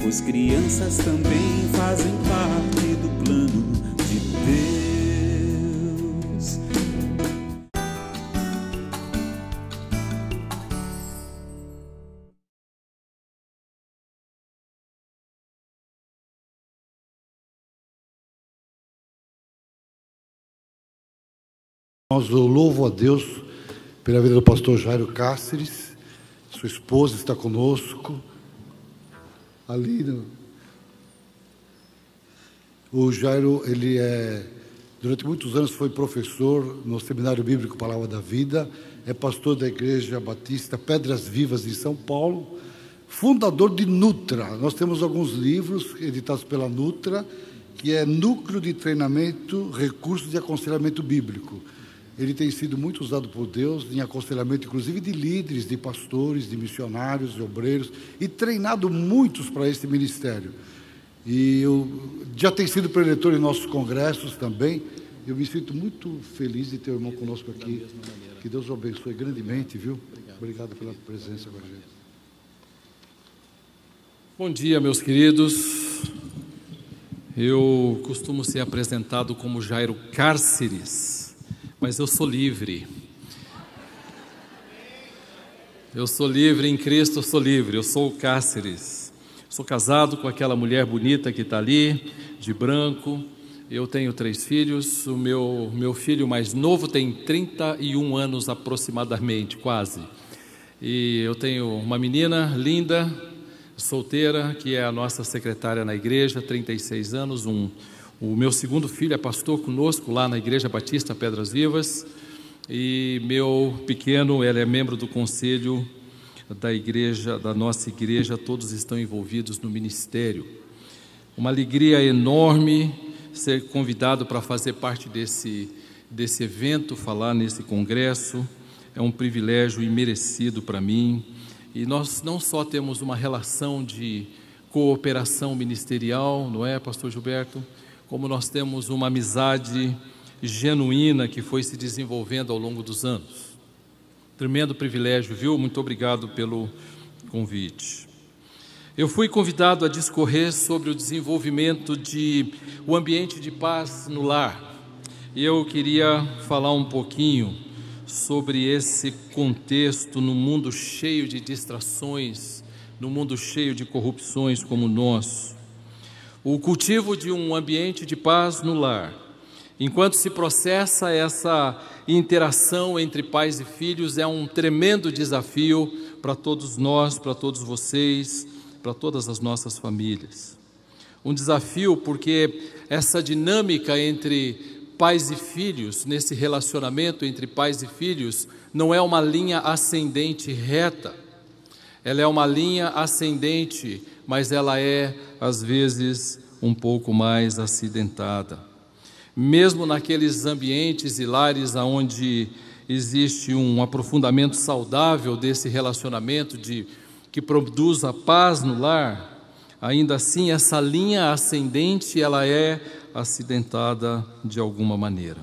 pois crianças também fazem parte do plano de Deus. Nós louvo a Deus pela vida do pastor Jairo Cáceres. Sua esposa está conosco. O Jairo, durante muitos anos foi professor no Seminário Bíblico Palavra da Vida, é pastor da Igreja Batista Pedras Vivas em São Paulo, fundador de Nutra. Nós temos alguns livros editados pela Nutra, que é Núcleo de Treinamento, Recursos de Aconselhamento Bíblico. Ele tem sido muito usado por Deus em aconselhamento, inclusive de líderes, de pastores, de missionários, de obreiros, e treinado muitos para esse ministério. E já tem sido preletor em nossos congressos também. Eu me sinto muito feliz de ter o irmão conosco aqui. Que Deus o abençoe grandemente, viu? Obrigado pela presença com a gente. Bom dia, meus queridos. Eu costumo ser apresentado como Jairo Cáceres, mas eu sou livre. Eu sou livre em Cristo, eu sou livre. Eu sou o Cáceres. Sou casado com aquela mulher bonita que está ali, de branco. Eu tenho 3 filhos. O meu filho mais novo tem 31 anos aproximadamente, quase. E eu tenho uma menina linda, solteira, que é a nossa secretária na igreja, 36 anos. O meu segundo filho é pastor conosco lá na Igreja Batista Pedras Vivas, e meu pequeno, ele é membro do conselho da igreja, da nossa igreja. Todos estão envolvidos no ministério. Uma alegria enorme ser convidado para fazer parte desse evento, falar nesse congresso. É um privilégio imerecido para mim. E nós não só temos uma relação de cooperação ministerial, não é, pastor Gilberto? Como nós temos uma amizade genuína que foi se desenvolvendo ao longo dos anos. Tremendo privilégio, viu? Muito obrigado pelo convite. Eu fui convidado a discorrer sobre o desenvolvimento o ambiente de paz no lar. E eu queria falar um pouquinho sobre esse contexto no mundo cheio de distrações, no mundo cheio de corrupções como o nosso. O cultivo de um ambiente de paz no lar, enquanto se processa essa interação entre pais e filhos, é um tremendo desafio para todos nós, para todos vocês, para todas as nossas famílias. Um desafio porque essa dinâmica entre pais e filhos, nesse relacionamento entre pais e filhos, não é uma linha ascendente reta. Ela é uma linha ascendente, mas ela é, às vezes, um pouco mais acidentada. Mesmo naqueles ambientes e lares onde existe um aprofundamento saudável desse relacionamento que produz a paz no lar, ainda assim essa linha ascendente ela é acidentada de alguma maneira.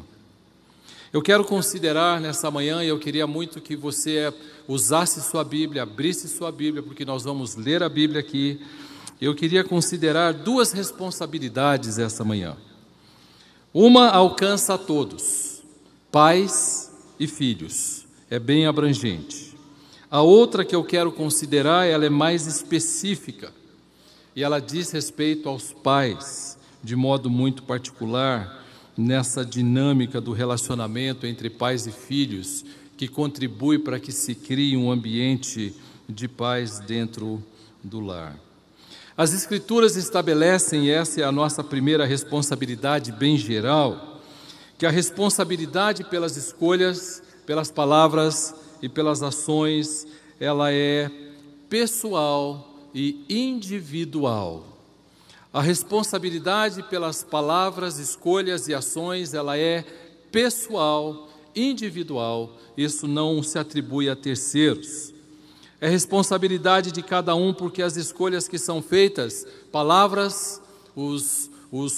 Eu quero considerar nessa manhã, e eu queria muito que você usasse sua Bíblia, abrisse sua Bíblia, porque nós vamos ler a Bíblia aqui. Eu queria considerar 2 responsabilidades essa manhã. Uma alcança a todos, pais e filhos, é bem abrangente. A outra que eu quero considerar, ela é mais específica, e ela diz respeito aos pais, de modo muito particular, nessa dinâmica do relacionamento entre pais e filhos, que contribui para que se crie um ambiente de paz dentro do lar. As Escrituras estabelecem, essa é a nossa primeira responsabilidade bem geral, que a responsabilidade pelas escolhas, pelas palavras e pelas ações, ela é pessoal e individual. A responsabilidade pelas palavras, escolhas e ações, ela é pessoal, individual, isso não se atribui a terceiros. É responsabilidade de cada um, porque as escolhas que são feitas, palavras, os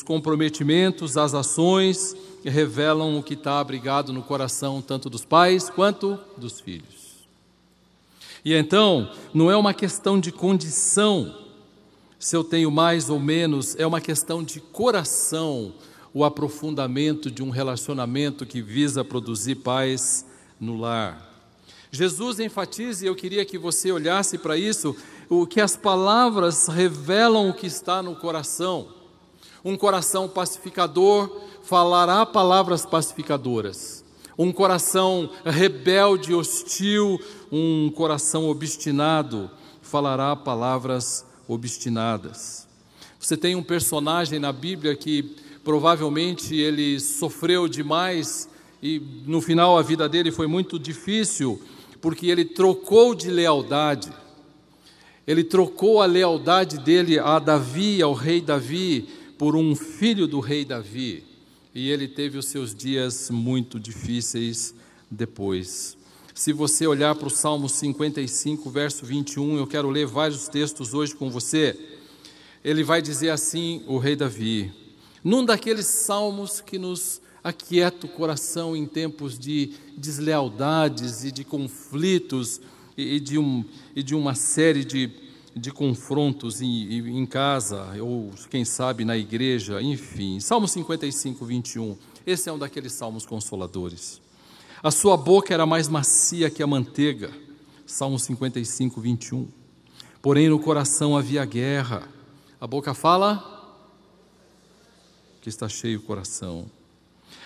comprometimentos, as ações, revelam o que está abrigado no coração, tanto dos pais quanto dos filhos. E então, não é uma questão de condição, se eu tenho mais ou menos, é uma questão de coração, o aprofundamento de um relacionamento que visa produzir paz no lar. Jesus enfatiza, e eu queria que você olhasse para isso, o que as palavras revelam o que está no coração. Um coração pacificador falará palavras pacificadoras. Um coração rebelde, hostil, um coração obstinado falará palavras obstinadas. Você tem um personagem na Bíblia que provavelmente ele sofreu demais e no final a vida dele foi muito difícil, porque ele trocou de lealdade. Ele trocou a lealdade dele a Davi, ao rei Davi, por um filho do rei Davi. E ele teve os seus dias muito difíceis depois. Se você olhar para o Salmo 55, verso 21, eu quero ler vários textos hoje com você. Ele vai dizer assim, o rei Davi, num daqueles salmos que nos aquieta o coração em tempos de deslealdades e de conflitos e de uma série de confrontos em casa, ou quem sabe na igreja, enfim. Salmo 55, 21, esse é um daqueles salmos consoladores. A sua boca era mais macia que a manteiga, Salmo 55, 21. Porém no coração havia guerra. A boca fala que está cheio o coração.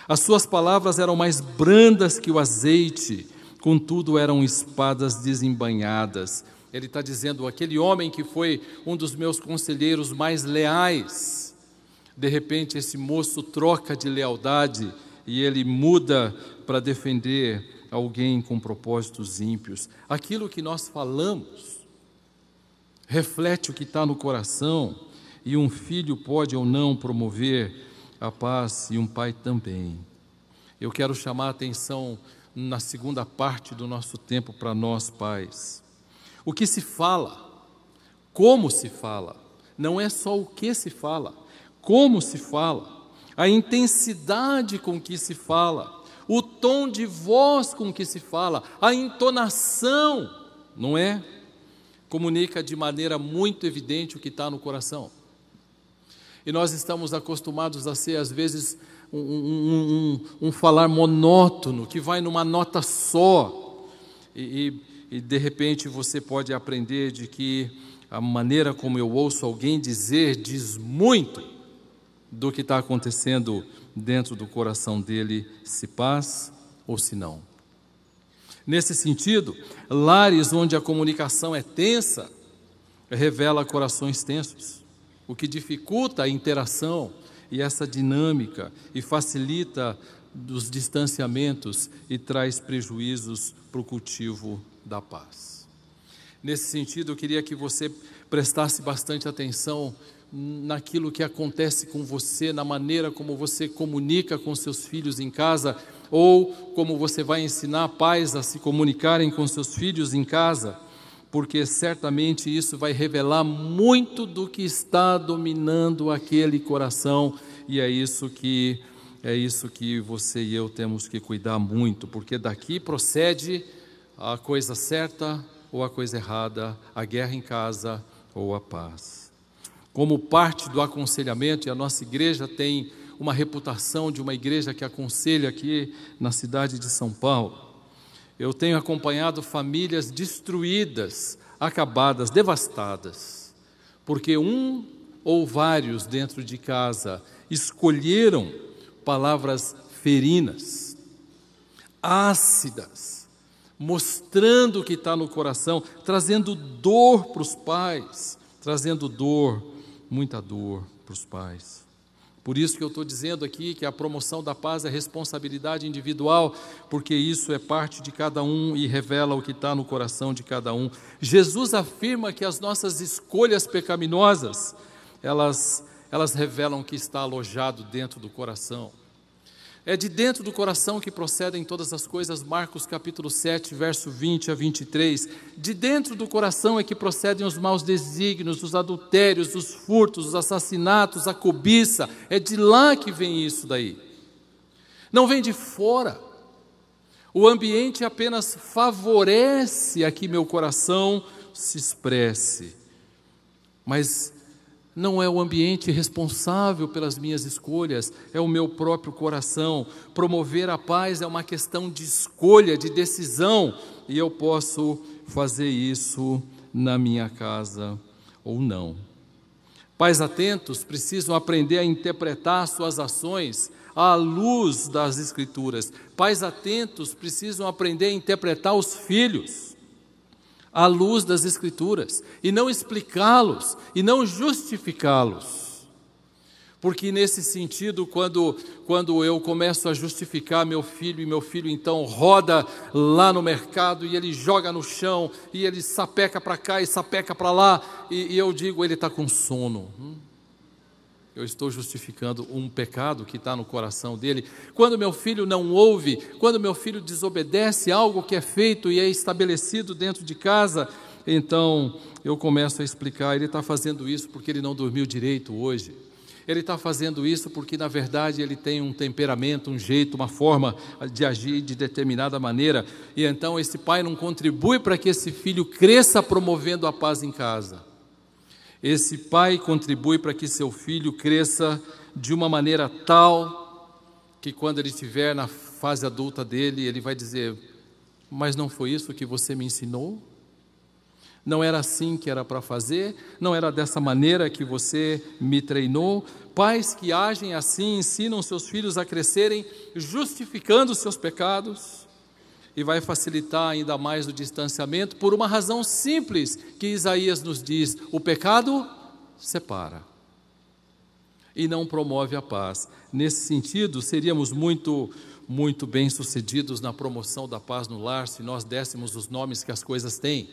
As suas palavras eram mais brandas que o azeite, contudo eram espadas desembainhadas. Ele está dizendo, aquele homem que foi um dos meus conselheiros mais leais, de repente esse moço troca de lealdade e ele muda para defender alguém com propósitos ímpios. Aquilo que nós falamos reflete o que está no coração, e um filho pode ou não promover a paz, e um pai também. Eu quero chamar a atenção na segunda parte do nosso tempo para nós pais. O que se fala, como se fala, não é só o que se fala, como se fala, a intensidade com que se fala, o tom de voz com que se fala, a entonação, não é? Comunica de maneira muito evidente o que está no coração. E nós estamos acostumados a ser, às vezes, um falar monótono, que vai numa nota só. E de repente você pode aprender de que a maneira como eu ouço alguém dizer diz muito do que está acontecendo dentro do coração dele, se paz ou se não. Nesse sentido, lares onde a comunicação é tensa, revela corações tensos, o que dificulta a interação e essa dinâmica e facilita os distanciamentos e traz prejuízos para o cultivo da paz. Nesse sentido, eu queria que você prestasse bastante atenção naquilo que acontece com você, na maneira como você comunica com seus filhos em casa, ou como você vai ensinar pais a se comunicarem com seus filhos em casa, porque certamente isso vai revelar muito do que está dominando aquele coração, e é isso que você e eu temos que cuidar muito, porque daqui procede a coisa certa ou a coisa errada, a guerra em casa ou a paz. Como parte do aconselhamento, e a nossa igreja tem uma reputação de uma igreja que aconselha aqui na cidade de São Paulo, eu tenho acompanhado famílias destruídas, acabadas, devastadas, porque um ou vários dentro de casa escolheram palavras ferinas, ácidas, mostrando o que está no coração, trazendo dor para os pais, trazendo dor, muita dor para os pais. Por isso que eu estou dizendo aqui que a promoção da paz é responsabilidade individual, porque isso é parte de cada um e revela o que está no coração de cada um. Jesus afirma que as nossas escolhas pecaminosas, elas revelam o que está alojado dentro do coração. É de dentro do coração que procedem todas as coisas, Marcos capítulo 7, verso 20 a 23. De dentro do coração é que procedem os maus desígnios, os adultérios, os furtos, os assassinatos, a cobiça. É de lá que vem isso daí. Não vem de fora. O ambiente apenas favorece a que meu coração se expresse. Mas não é o ambiente responsável pelas minhas escolhas, é o meu próprio coração. Promover a paz é uma questão de escolha, de decisão, e eu posso fazer isso na minha casa ou não. Pais atentos precisam aprender a interpretar suas ações à luz das Escrituras. Pais atentos precisam aprender a interpretar os filhos à luz das Escrituras, e não explicá-los, e não justificá-los. Porque nesse sentido, quando eu começo a justificar meu filho, e meu filho então roda lá no mercado, e ele joga no chão, e ele sapeca para cá e sapeca para lá, e eu digo, ele está com sono. Eu estou justificando um pecado que está no coração dele. Quando meu filho não ouve, quando meu filho desobedece algo que é feito e é estabelecido dentro de casa, então eu começo a explicar, ele está fazendo isso porque ele não dormiu direito hoje. Ele está fazendo isso porque, na verdade, ele tem um temperamento, um jeito, uma forma de agir de determinada maneira. E então esse pai não contribui para que esse filho cresça promovendo a paz em casa. Esse pai contribui para que seu filho cresça de uma maneira tal que quando ele estiver na fase adulta dele, ele vai dizer, mas não foi isso que você me ensinou? Não era assim que era para fazer? Não era dessa maneira que você me treinou? Pais que agem assim ensinam seus filhos a crescerem justificando os seus pecados, e vai facilitar ainda mais o distanciamento por uma razão simples que Isaías nos diz: o pecado separa e não promove a paz. Nesse sentido, seríamos muito bem-sucedidos na promoção da paz no lar se nós dessemos os nomes que as coisas têm.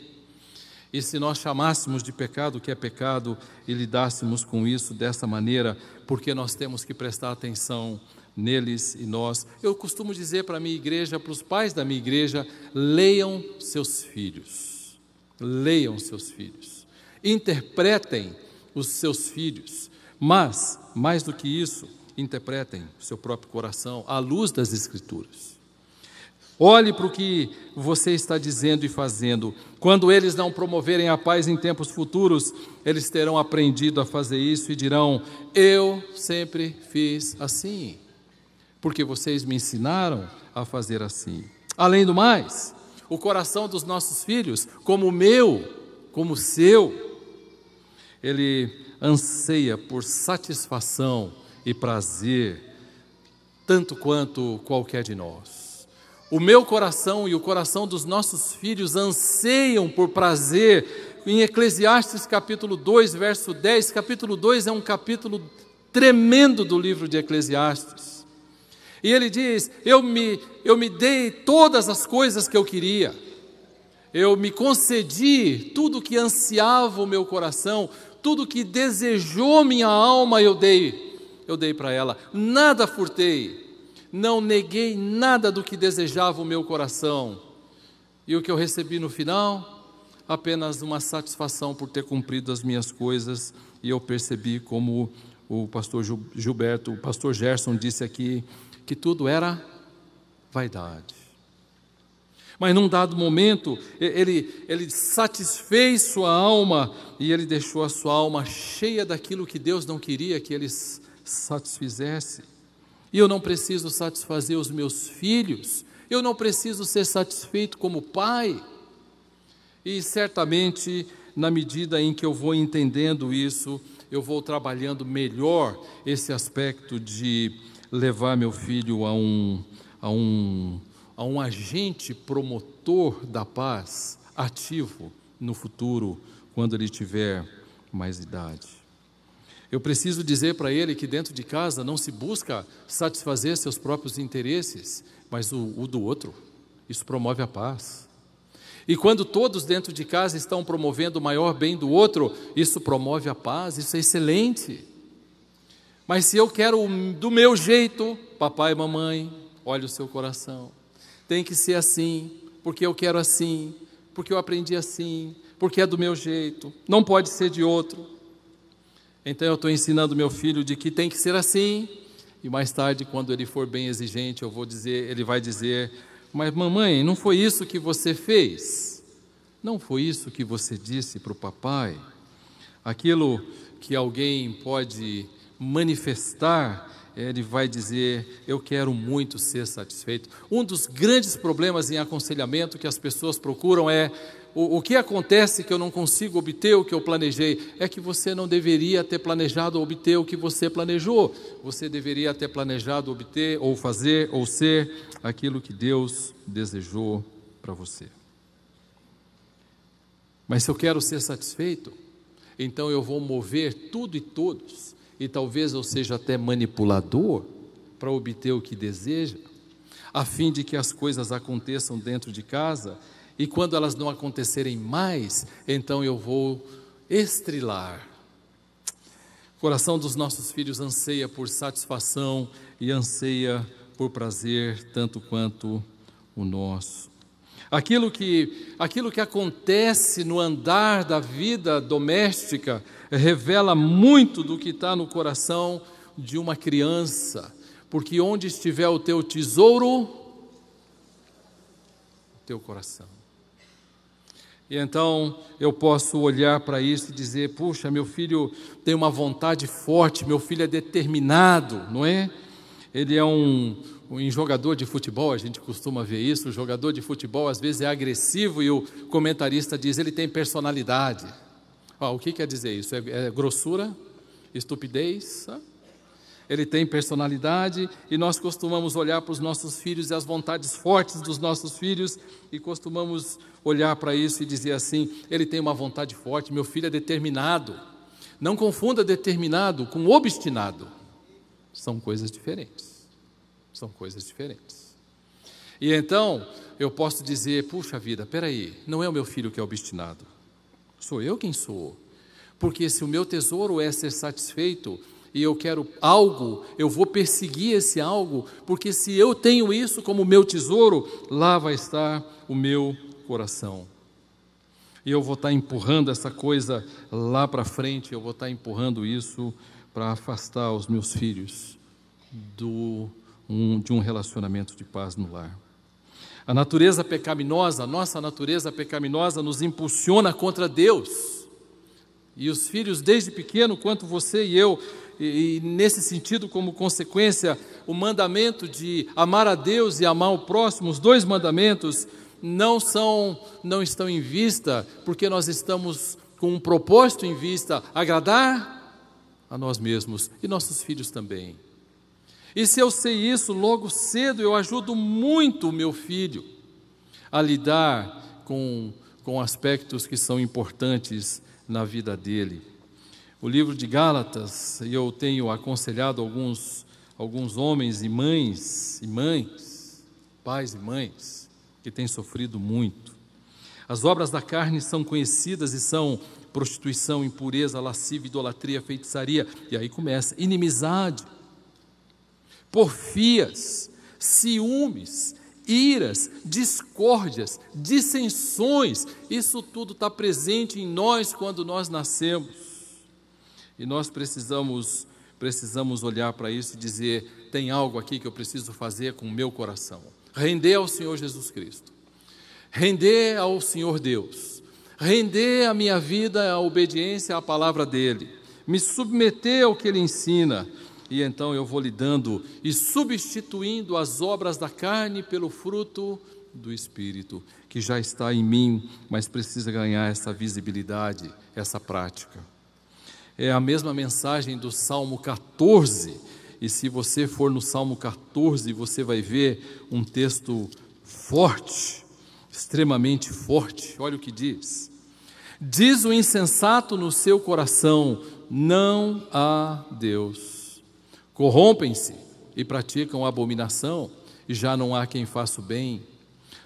E se nós chamássemos de pecado o que é pecado e lidássemos com isso dessa maneira, porque nós temos que prestar atenção neles e nós. Eu costumo dizer para a minha igreja, para os pais da minha igreja, leiam seus filhos, interpretem os seus filhos, mas, mais do que isso, interpretem o seu próprio coração à luz das Escrituras. Olhe para o que você está dizendo e fazendo. Quando eles não promoverem a paz em tempos futuros, eles terão aprendido a fazer isso e dirão: eu sempre fiz assim, porque vocês me ensinaram a fazer assim. Além do mais, o coração dos nossos filhos, como o meu, como o seu, ele anseia por satisfação e prazer, tanto quanto qualquer de nós. O meu coração e o coração dos nossos filhos anseiam por prazer. Em Eclesiastes capítulo 2, verso 10, capítulo 2 é um capítulo tremendo do livro de Eclesiastes. E ele diz: eu me dei todas as coisas que eu queria, eu me concedi tudo que ansiava o meu coração, tudo que desejou minha alma eu dei para ela, nada furtei, não neguei nada do que desejava o meu coração. E o que eu recebi no final? Apenas uma satisfação por ter cumprido as minhas coisas. E eu percebi, como o pastor Gilberto, o pastor Gerson disse aqui, que tudo era vaidade. Mas num dado momento, ele satisfez sua alma, e ele deixou a sua alma cheia daquilo que Deus não queria que ele satisfizesse. E eu não preciso satisfazer os meus filhos, eu não preciso ser satisfeito como pai. E certamente, na medida em que eu vou entendendo isso, eu vou trabalhando melhor esse aspecto de levar meu filho a um agente promotor da paz, ativo no futuro, quando ele tiver mais idade. Eu preciso dizer para ele que dentro de casa não se busca satisfazer seus próprios interesses, mas o do outro. Isso promove a paz. E quando todos dentro de casa estão promovendo o maior bem do outro, isso promove a paz, isso é excelente. Mas se eu quero do meu jeito, papai e mamãe, olha o seu coração, tem que ser assim, porque eu quero assim, porque eu aprendi assim, porque é do meu jeito, não pode ser de outro. Então eu estou ensinando meu filho de que tem que ser assim, e mais tarde, quando ele for bem exigente, ele vai dizer: mas mamãe, não foi isso que você fez? Não foi isso que você disse para o papai? Aquilo que alguém pode manifestar, ele vai dizer: eu quero muito ser satisfeito. Um dos grandes problemas em aconselhamento que as pessoas procuram é: o que acontece que eu não consigo obter o que eu planejei? É que você não deveria ter planejado obter o que você planejou. Você deveria ter planejado obter, ou fazer, ou ser aquilo que Deus desejou para você. Mas se eu quero ser satisfeito, então eu vou mover tudo e todos, e talvez eu seja até manipulador para obter o que deseja, a fim de que as coisas aconteçam dentro de casa, e quando elas não acontecerem mais, então eu vou estrilar. O coração dos nossos filhos anseia por satisfação e anseia por prazer, tanto quanto o nosso. Aquilo que acontece no andar da vida doméstica revela muito do que está no coração de uma criança, porque onde estiver o teu tesouro, o teu coração. E então eu posso olhar para isso e dizer: puxa, meu filho tem uma vontade forte, meu filho é determinado, não é? Ele é um jogador de futebol, a gente costuma ver isso, o jogador de futebol às vezes é agressivo e o comentarista diz: ele tem personalidade. O que quer dizer isso? É grossura? Estupidez? Ele tem personalidade, e nós costumamos olhar para os nossos filhos e as vontades fortes dos nossos filhos, e costumamos olhar para isso e dizer assim: ele tem uma vontade forte, meu filho é determinado. Não confunda determinado com obstinado, são coisas diferentes. São coisas diferentes. E então eu posso dizer: puxa vida, peraí, não é o meu filho que é obstinado, sou eu quem sou. Porque se o meu tesouro é ser satisfeito e eu quero algo, eu vou perseguir esse algo, porque se eu tenho isso como meu tesouro, lá vai estar o meu coração. E eu vou estar empurrando essa coisa lá para frente, eu vou estar empurrando isso para afastar os meus filhos de um relacionamento de paz no lar. A natureza pecaminosa, a nossa natureza pecaminosa nos impulsiona contra Deus. E os filhos, desde pequeno, quanto você e eu, e nesse sentido, como consequência, o mandamento de amar a Deus e amar o próximo, os dois mandamentos, não estão em vista, porque nós estamos com um propósito em vista: agradar a nós mesmos e nossos filhos também. E se eu sei isso, logo cedo eu ajudo muito o meu filho a lidar com aspectos que são importantes na vida dele. O livro de Gálatas, eu tenho aconselhado alguns homens e mães, pais e mães, que têm sofrido muito. As obras da carne são conhecidas e são prostituição, impureza, lascívia, idolatria, feitiçaria, e aí começa: inimizade, porfias, ciúmes, iras, discórdias, dissensões. Isso tudo está presente em nós quando nós nascemos. E nós precisamos olhar para isso e dizer: tem algo aqui que eu preciso fazer com o meu coração. Render ao Senhor Jesus Cristo, render ao Senhor Deus, render a minha vida à obediência à palavra dEle, me submeter ao que Ele ensina. E então eu vou lidando e substituindo as obras da carne pelo fruto do Espírito, que já está em mim, mas precisa ganhar essa visibilidade, essa prática. É a mesma mensagem do Salmo 14, e se você for no Salmo 14, você vai ver um texto forte, extremamente forte. Olha o que diz: diz o insensato no seu coração: não há Deus. Corrompem-se e praticam abominação, e já não há quem faça o bem.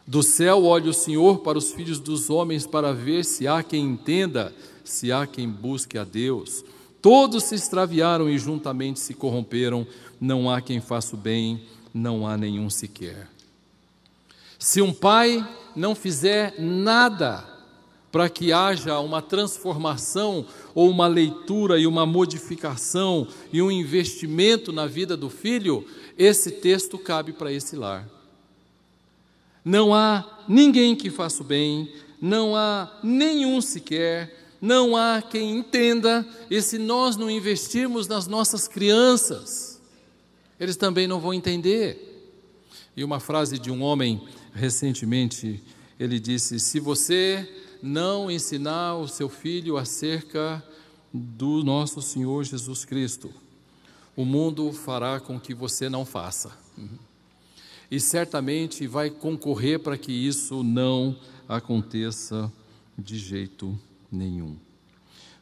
Do céu olha o Senhor para os filhos dos homens, para ver se há quem entenda, se há quem busque a Deus. Todos se extraviaram e juntamente se corromperam, não há quem faça o bem, não há nenhum sequer. Se um pai não fizer nada para que haja uma transformação ou uma leitura e uma modificação e um investimento na vida do filho, esse texto cabe para esse lar. Não há ninguém que faça o bem, não há nenhum sequer, Não há quem entenda, e se nós não investirmos nas nossas crianças, eles também não vão entender. E uma frase de um homem, recentemente, ele disse: se você não ensinar o seu filho acerca do nosso Senhor Jesus Cristo, o mundo fará com que você não faça. E certamente vai concorrer para que isso não aconteça de jeito nenhum.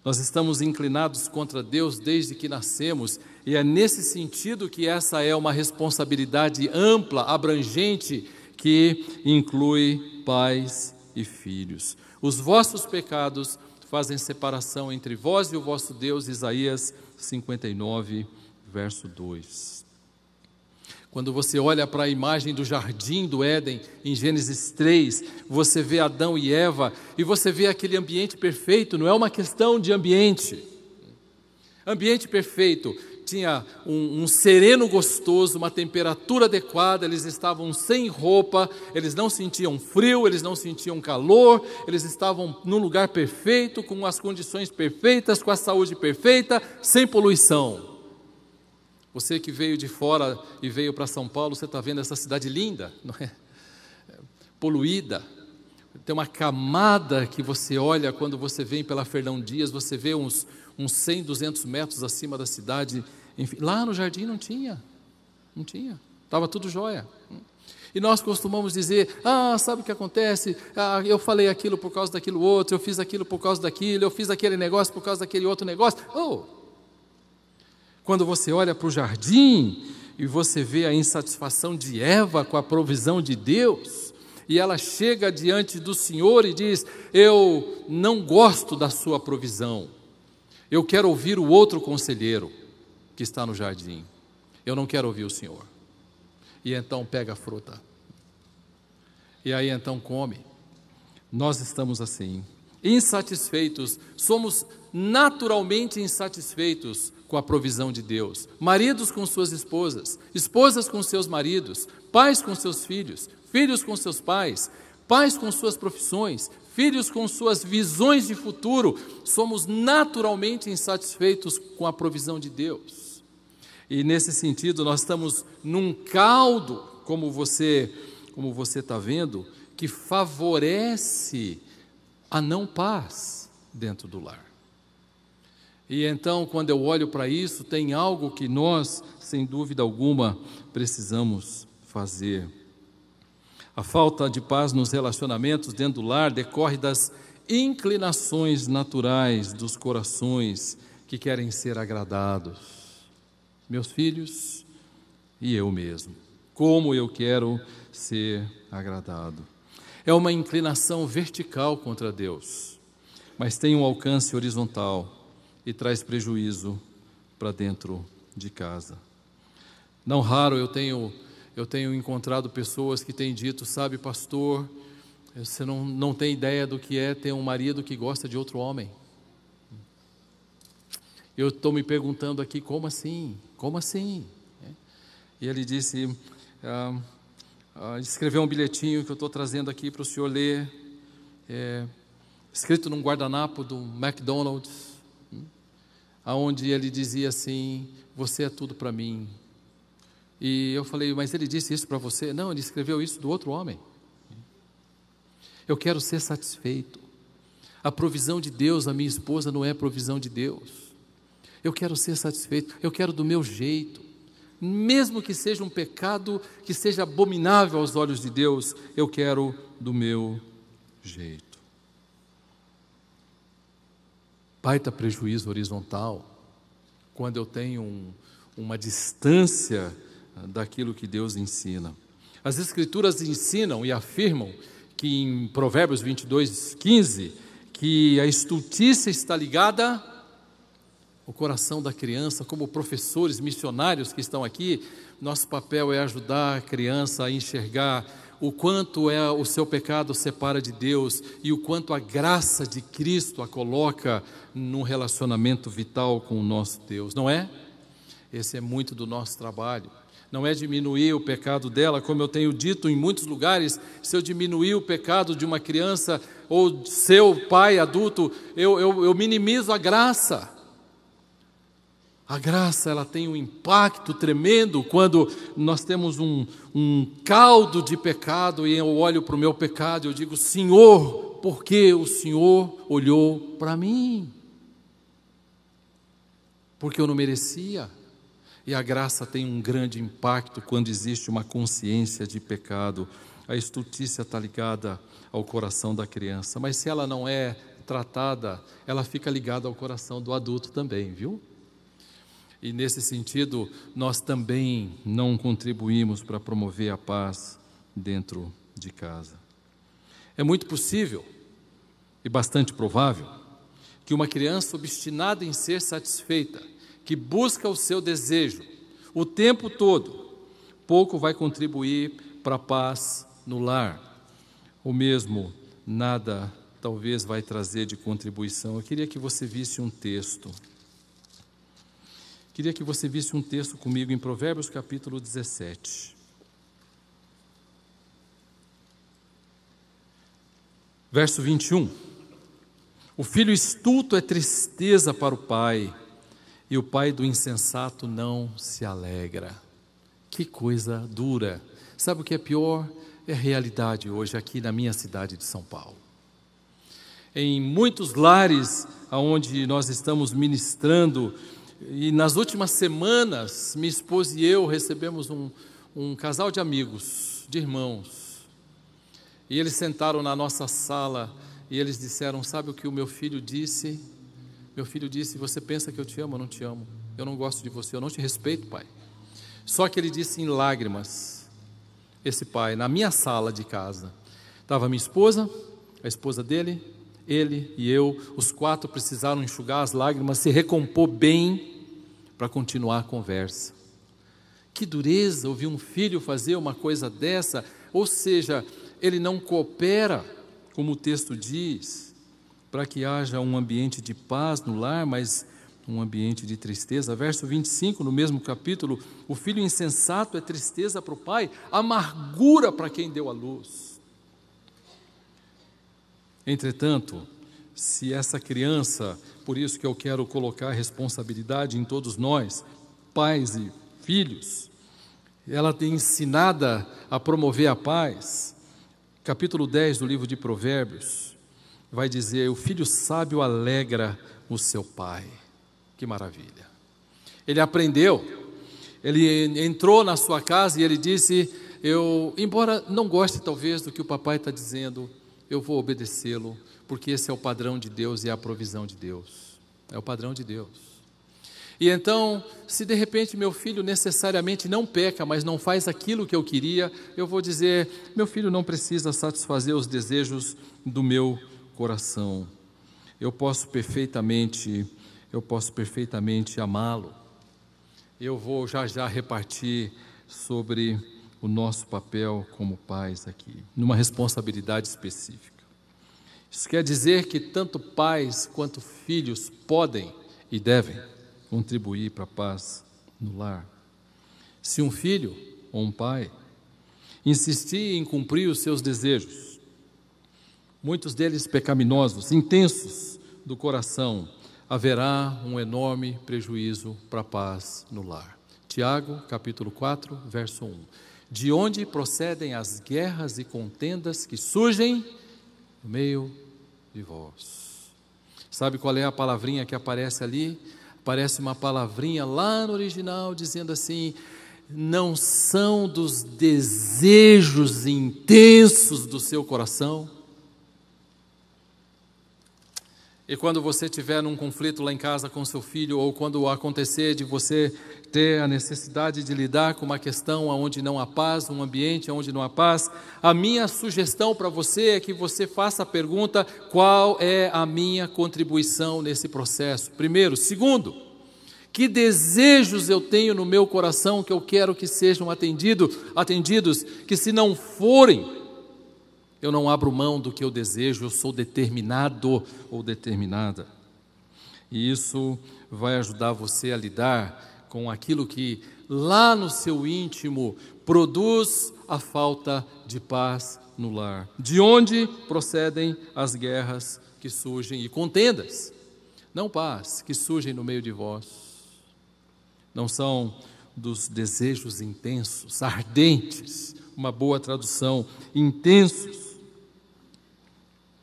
Nós estamos inclinados contra Deus desde que nascemos, e é nesse sentido que essa é uma responsabilidade ampla, abrangente, que inclui pais e filhos. Os vossos pecados fazem separação entre vós e o vosso Deus, Isaías 59, verso 2. Quando você olha para a imagem do jardim do Éden, em Gênesis 3, você vê Adão e Eva, e você vê aquele ambiente perfeito. Não é uma questão de ambiente. Ambiente perfeito. Tinha um sereno gostoso, uma temperatura adequada, eles estavam sem roupa, eles não sentiam frio, eles não sentiam calor, eles estavam num lugar perfeito, com as condições perfeitas, com a saúde perfeita, sem poluição. Você que veio de fora e veio para São Paulo, você está vendo essa cidade linda, não é? Poluída. Tem uma camada que você olha quando você vem pela Fernão Dias, você vê uns 100, 200 metros acima da cidade. Enfim, lá no jardim não tinha, estava tudo jóia. E nós costumamos dizer: sabe o que acontece? Eu falei aquilo por causa daquilo outro, eu fiz aquilo por causa daquilo, eu fiz aquele negócio por causa daquele outro negócio. Quando você olha para o jardim e você vê a insatisfação de Eva com a provisão de Deus, e ela chega diante do Senhor e diz: eu não gosto da sua provisão, eu quero ouvir o outro conselheiro que está no jardim, eu não quero ouvir o Senhor. E então pega a fruta, e aí então come. Nós estamos assim, insatisfeitos, somos naturalmente insatisfeitos com a provisão de Deus. Maridos com suas esposas, esposas com seus maridos, pais com seus filhos, filhos com seus pais, pais com suas profissões, filhos com suas visões de futuro. Somos naturalmente insatisfeitos com a provisão de Deus. E nesse sentido nós estamos num caldo, como você está vendo, que favorece a não paz dentro do lar. E então, quando eu olho para isso, tem algo que nós, sem dúvida alguma, precisamos fazer. A falta de paz nos relacionamentos dentro do lar decorre das inclinações naturais dos corações que querem ser agradados. Meus filhos e eu mesmo. Como eu quero ser agradado. É uma inclinação vertical contra Deus, mas tem um alcance horizontal e traz prejuízo para dentro de casa. Não raro eu tenho encontrado pessoas que têm dito: sabe, pastor, você não tem ideia do que é ter um marido que gosta de outro homem. Eu estou me perguntando aqui: como assim? Como assim? E ele disse, escreveu um bilhetinho que eu estou trazendo aqui para o senhor ler, escrito num guardanapo do McDonald's, onde ele dizia assim: você é tudo para mim. E eu falei: mas ele disse isso para você? Não, ele escreveu isso do outro homem. Eu quero ser satisfeito. A provisão de Deus, a minha esposa, não é provisão de Deus. Eu quero ser satisfeito, eu quero do meu jeito. Mesmo que seja um pecado, que seja abominável aos olhos de Deus, eu quero do meu jeito. Baita prejuízo horizontal, quando eu tenho uma distância daquilo que Deus ensina. As Escrituras ensinam e afirmam que em Provérbios 22:15, que a estultícia está ligada ao coração da criança. Como professores, missionários que estão aqui, nosso papel é ajudar a criança a enxergar o quanto o seu pecado separa de Deus e o quanto a graça de Cristo a coloca num relacionamento vital com o nosso Deus, não é? Esse é muito do nosso trabalho. não é diminuir o pecado dela, como eu tenho dito em muitos lugares. Se eu diminuir o pecado de uma criança ou seu pai adulto, eu minimizo a graça. A graça, ela tem um impacto tremendo quando nós temos um caldo de pecado e eu olho para o meu pecado e eu digo: Senhor, por que o Senhor olhou para mim? Porque eu não merecia. E a graça tem um grande impacto quando existe uma consciência de pecado. A estultícia está ligada ao coração da criança, mas se ela não é tratada, ela fica ligada ao coração do adulto também, viu? E nesse sentido, nós também não contribuímos para promover a paz dentro de casa. É muito possível e bastante provável que uma criança obstinada em ser satisfeita, que busca o seu desejo o tempo todo, pouco vai contribuir para a paz no lar. O mesmo, nada talvez vai trazer de contribuição. Eu queria que você visse um texto. Queria que você visse um texto comigo em Provérbios capítulo 17. Verso 21. O filho estulto é tristeza para o pai, e o pai do insensato não se alegra. Que coisa dura. Sabe o que é pior? É a realidade hoje aqui na minha cidade de São Paulo. Em muitos lares onde nós estamos ministrando, e nas últimas semanas, minha esposa e eu recebemos um casal de amigos, de irmãos, e eles sentaram na nossa sala e eles disseram: sabe o que o meu filho disse? Meu filho disse: você pensa que eu te amo? Eu não te amo, eu não gosto de você, eu não te respeito, pai. Só que ele disse em lágrimas, esse pai, na minha sala de casa, estava minha esposa, a esposa dele, ele e eu, os quatro precisaram enxugar as lágrimas, se recompor bem para continuar a conversa. Que dureza ouvir um filho fazer uma coisa dessa, ou seja, ele não coopera, como o texto diz, para que haja um ambiente de paz no lar, mas um ambiente de tristeza. Verso 25, no mesmo capítulo: o filho insensato é tristeza para o pai, amargura para quem deu a luz. Entretanto, se essa criança, por isso que eu quero colocar a responsabilidade em todos nós, pais e filhos, ela tem ensinada a promover a paz. Capítulo 10 do livro de Provérbios vai dizer: o filho sábio alegra o seu pai. Que maravilha. Ele aprendeu, ele entrou na sua casa e ele disse: embora não goste talvez do que o papai está dizendo, eu vou obedecê-lo, porque esse é o padrão de Deus e é a provisão de Deus. É o padrão de Deus. E então, se de repente meu filho necessariamente não peca, mas não faz aquilo que eu queria, eu vou dizer: meu filho não precisa satisfazer os desejos do meu coração. Eu posso perfeitamente amá-lo. Eu vou já repartir sobre o nosso papel como pais aqui, numa responsabilidade específica. Isso quer dizer que tanto pais quanto filhos podem e devem contribuir para a paz no lar. Se um filho ou um pai insistir em cumprir os seus desejos, muitos deles pecaminosos, intensos do coração, haverá um enorme prejuízo para a paz no lar. Tiago, capítulo 4, verso 1. De onde procedem as guerras e contendas que surgem no meio de vós? Sabe qual é a palavrinha que aparece ali? Aparece uma palavrinha lá no original dizendo assim: não são dos desejos intensos do seu coração? E quando você tiver num conflito lá em casa com seu filho, ou quando acontecer de você ter a necessidade de lidar com uma questão onde não há paz, um ambiente onde não há paz, a minha sugestão para você é que você faça a pergunta: qual é a minha contribuição nesse processo? Primeiro. Segundo, que desejos eu tenho no meu coração que eu quero que sejam atendidos, que se não forem, eu não abro mão do que eu desejo, eu sou determinado ou determinada. E isso vai ajudar você a lidar com aquilo que lá no seu íntimo produz a falta de paz no lar, de onde procedem as guerras que surgem e contendas, não paz, que surgem no meio de vós. Não são dos desejos intensos, ardentes, uma boa tradução, intensos,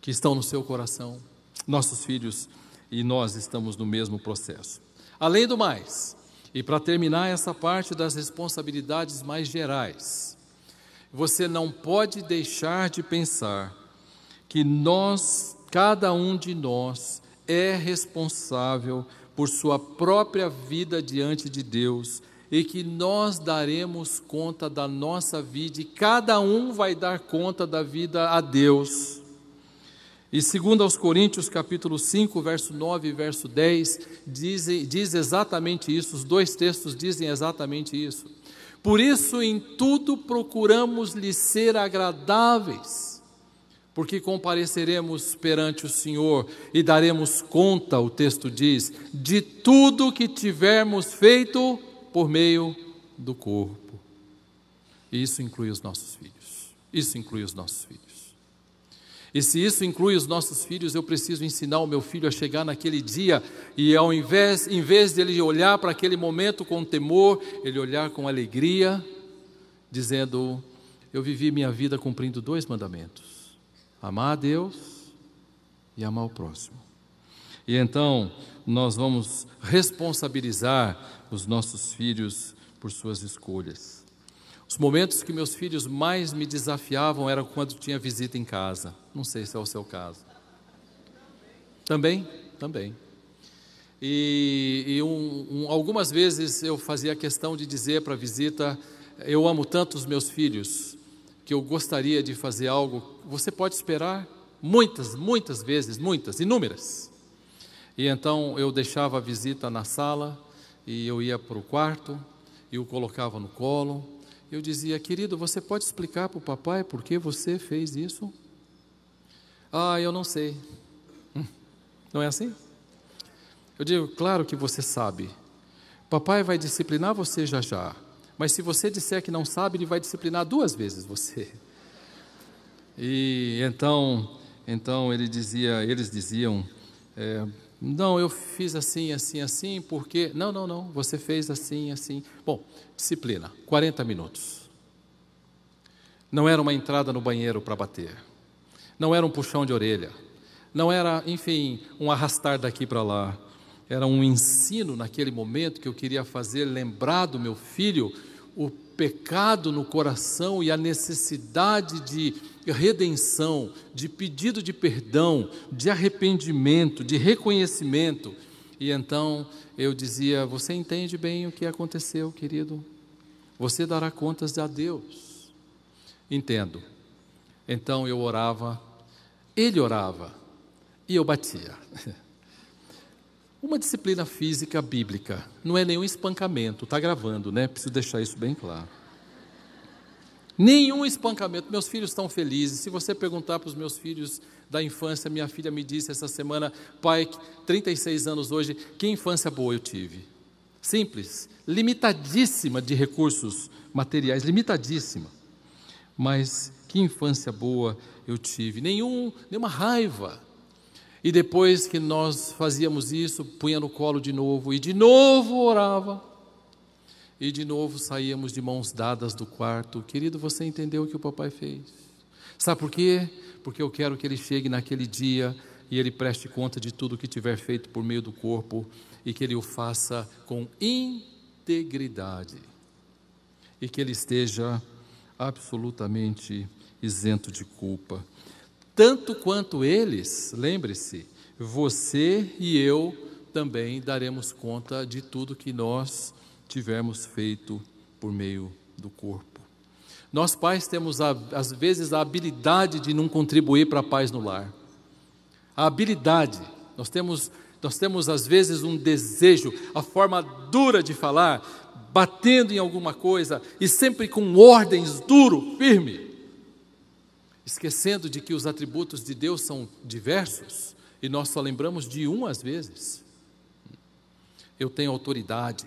que estão no seu coração. Nossos filhos e nós estamos no mesmo processo. Além do mais, e para terminar essa parte das responsabilidades mais gerais, você não pode deixar de pensar que nós, cada um de nós, é responsável por sua própria vida diante de Deus, e que nós daremos conta da nossa vida, e cada um vai dar conta da vida a Deus. E segundo aos Coríntios, capítulo 5, verso 9 e verso 10, diz exatamente isso, os dois textos dizem exatamente isso. Por isso, em tudo procuramos lhe ser agradáveis, porque compareceremos perante o Senhor e daremos conta, o texto diz, de tudo que tivermos feito por meio do corpo. E isso inclui os nossos filhos. Isso inclui os nossos filhos. E se isso inclui os nossos filhos, eu preciso ensinar o meu filho a chegar naquele dia e em vez de ele olhar para aquele momento com temor, ele olhar com alegria, dizendo: eu vivi minha vida cumprindo 2 mandamentos: amar a Deus e amar o próximo. E então nós vamos responsabilizar os nossos filhos por suas escolhas. Os momentos que meus filhos mais me desafiavam era quando tinha visita em casa. Não sei se é o seu caso. Também. E algumas vezes eu fazia questão de dizer para a visita: eu amo tanto os meus filhos que eu gostaria de fazer algo. Você pode esperar? Muitas vezes, inúmeras. E então eu deixava a visita na sala e eu ia para o quarto e o colocava no colo. Eu dizia: querido, você pode explicar para o papai por que você fez isso? Ah, eu não sei. Não é assim? Eu digo: claro que você sabe. Papai vai disciplinar você já já. Mas se você disser que não sabe, ele vai disciplinar 2 vezes você. E então eles diziam: não, eu fiz assim, porque... Não, você fez assim. Bom, disciplina, 40 minutos. Não era uma entrada no banheiro para bater. Não era um puxão de orelha. Não era, enfim, um arrastar daqui para lá. Era um ensino naquele momento que eu queria fazer, lembrar do meu filho o pecado no coração e a necessidade de redenção, de pedido de perdão, de arrependimento, de reconhecimento. E então eu dizia: você entende bem o que aconteceu, querido? Você dará contas a Deus. Entendo. Então eu orava, ele orava e eu batia. Uma disciplina física bíblica, não é nenhum espancamento, está gravando, né? Preciso deixar isso bem claro. Nenhum espancamento, meus filhos estão felizes. Se você perguntar para os meus filhos da infância, minha filha me disse essa semana: pai, 36 anos hoje, que infância boa eu tive. Simples, limitadíssima de recursos materiais, limitadíssima. Mas que infância boa eu tive, nenhuma raiva. E depois que nós fazíamos isso, punha no colo de novo, e de novo orava, e de novo saíamos de mãos dadas do quarto. Querido, você entendeu o que o papai fez? Sabe por quê? Porque eu quero que ele chegue naquele dia e ele preste conta de tudo que tiver feito por meio do corpo, e que ele o faça com integridade, e que ele esteja absolutamente isento de culpa. Tanto quanto eles, lembre-se, você e eu também daremos conta de tudo que nós tivermos feito por meio do corpo. Nós pais temos às vezes a habilidade de não contribuir para a paz no lar. A habilidade, nós temos às vezes um desejo, a forma dura de falar, batendo em alguma coisa e sempre com ordens duro, firme, esquecendo de que os atributos de Deus são diversos e nós só lembramos de um às vezes. Eu tenho autoridade.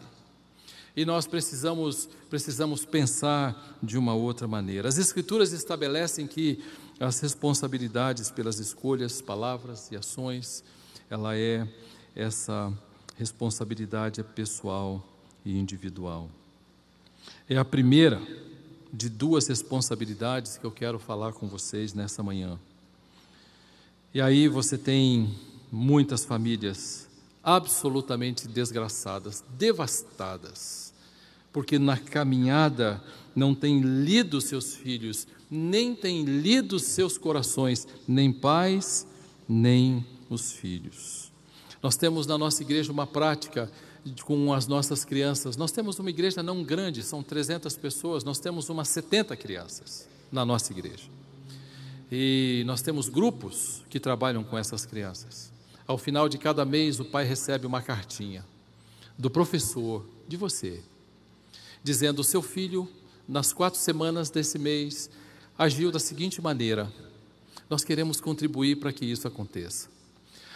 E nós precisamos pensar de uma outra maneira. As Escrituras estabelecem que as responsabilidades pelas escolhas, palavras e ações, essa responsabilidade é pessoal e individual. É a primeira de duas responsabilidades que eu quero falar com vocês nessa manhã. E aí você tem muitas famílias absolutamente desgraçadas, devastadas, porque na caminhada não tem lido seus filhos, nem tem lido seus corações, nem pais, nem os filhos. Nós temos na nossa igreja uma prática com as nossas crianças. Nós temos uma igreja não grande, são 300 pessoas, nós temos umas 70 crianças na nossa igreja. E nós temos grupos que trabalham com essas crianças. Ao final de cada mês, o pai recebe uma cartinha do professor, de você, dizendo: o seu filho, nas 4 semanas desse mês, agiu da seguinte maneira, nós queremos contribuir para que isso aconteça.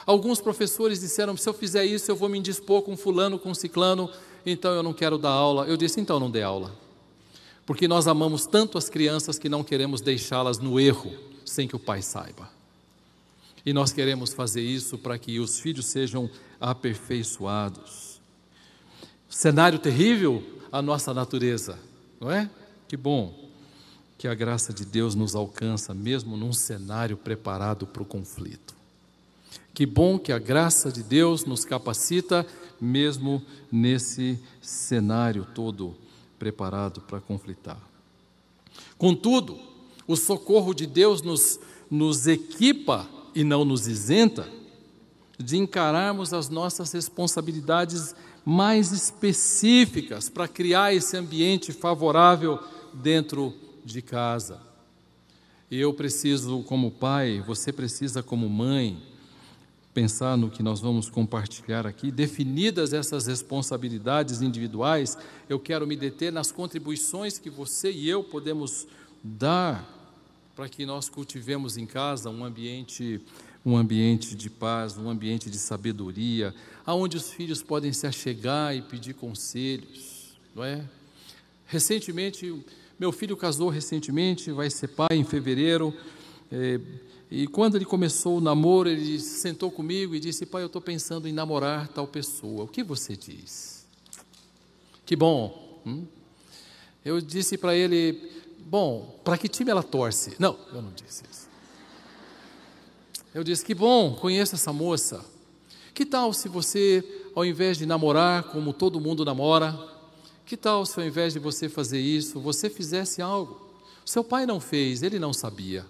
Alguns professores disseram: se eu fizer isso, eu vou me indispor com fulano, com ciclano, então eu não quero dar aula. Eu disse: então não dê aula, porque nós amamos tanto as crianças que não queremos deixá-las no erro, sem que o pai saiba. E nós queremos fazer isso para que os filhos sejam aperfeiçoados. Cenário terrível, a nossa natureza, não é? Que bom que a graça de Deus nos alcança, mesmo num cenário preparado para o conflito. Que bom que a graça de Deus nos capacita, mesmo nesse cenário todo preparado para conflitar. Contudo, o socorro de Deus nos equipa e não nos isenta de encararmos as nossas responsabilidades mais específicas para criar esse ambiente favorável dentro de casa. E eu preciso, como pai, você precisa, como mãe, pensar no que nós vamos compartilhar aqui. Definidas essas responsabilidades individuais, eu quero me deter nas contribuições que você e eu podemos dar para que nós cultivemos em casa um ambiente de paz, um ambiente de sabedoria, aonde os filhos podem se achegar e pedir conselhos, não é? Recentemente, meu filho casou recentemente, vai ser pai em fevereiro, e quando ele começou o namoro, ele sentou comigo e disse: pai, eu estou pensando em namorar tal pessoa, o que você diz? Que bom. Eu disse para ele: bom, para que time ela torce? Não, eu não disse isso. Eu disse: que bom, conheço essa moça. Que tal se você, ao invés de namorar como todo mundo namora, que tal se ao invés de você fazer isso, você fizesse algo? Seu pai não fez, ele não sabia.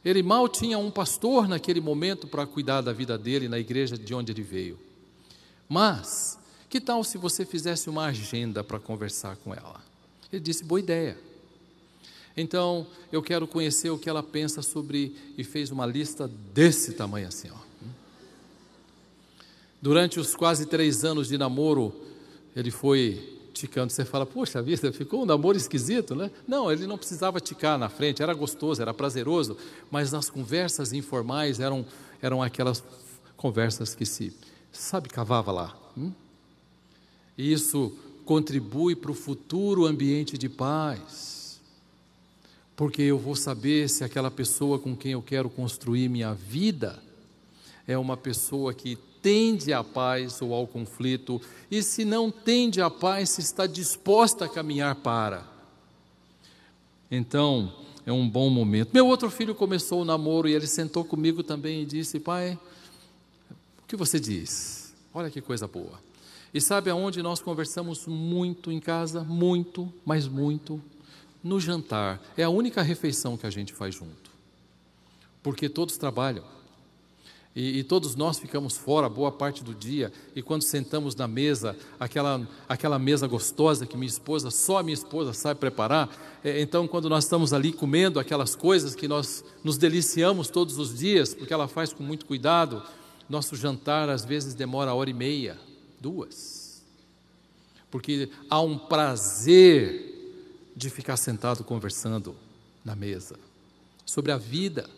Ele mal tinha um pastor naquele momento para cuidar da vida dele na igreja de onde ele veio. Mas, que tal se você fizesse uma agenda para conversar com ela? Ele disse: boa ideia. Então, eu quero conhecer o que ela pensa sobre, e fez uma lista desse tamanho assim, ó. Durante os quase 3 anos de namoro, ele foi ticando. Você fala: poxa vida, ficou um namoro esquisito, né? Não, ele não precisava ticar na frente, era gostoso, era prazeroso, mas nas conversas informais eram aquelas conversas que cavava lá. E isso contribui para o futuro ambiente de paz, porque eu vou saber se aquela pessoa com quem eu quero construir minha vida é uma pessoa que tende à paz ou ao conflito, e se não tende à paz, se está disposta a caminhar para. Então, é um bom momento. Meu outro filho começou o namoro e ele sentou comigo também e disse: pai, o que você diz? Olha que coisa boa. E sabe aonde nós conversamos muito em casa? Muito, mas muito. No jantar. É a única refeição que a gente faz junto, porque todos trabalham. E todos nós ficamos fora boa parte do dia, e quando sentamos na mesa, aquela mesa gostosa que só a minha esposa sabe preparar, então quando nós estamos ali comendo aquelas coisas que nós nos deliciamos todos os dias, porque ela faz com muito cuidado, nosso jantar às vezes demora 1h30, 2, porque há um prazer de ficar sentado conversando na mesa, sobre a vida,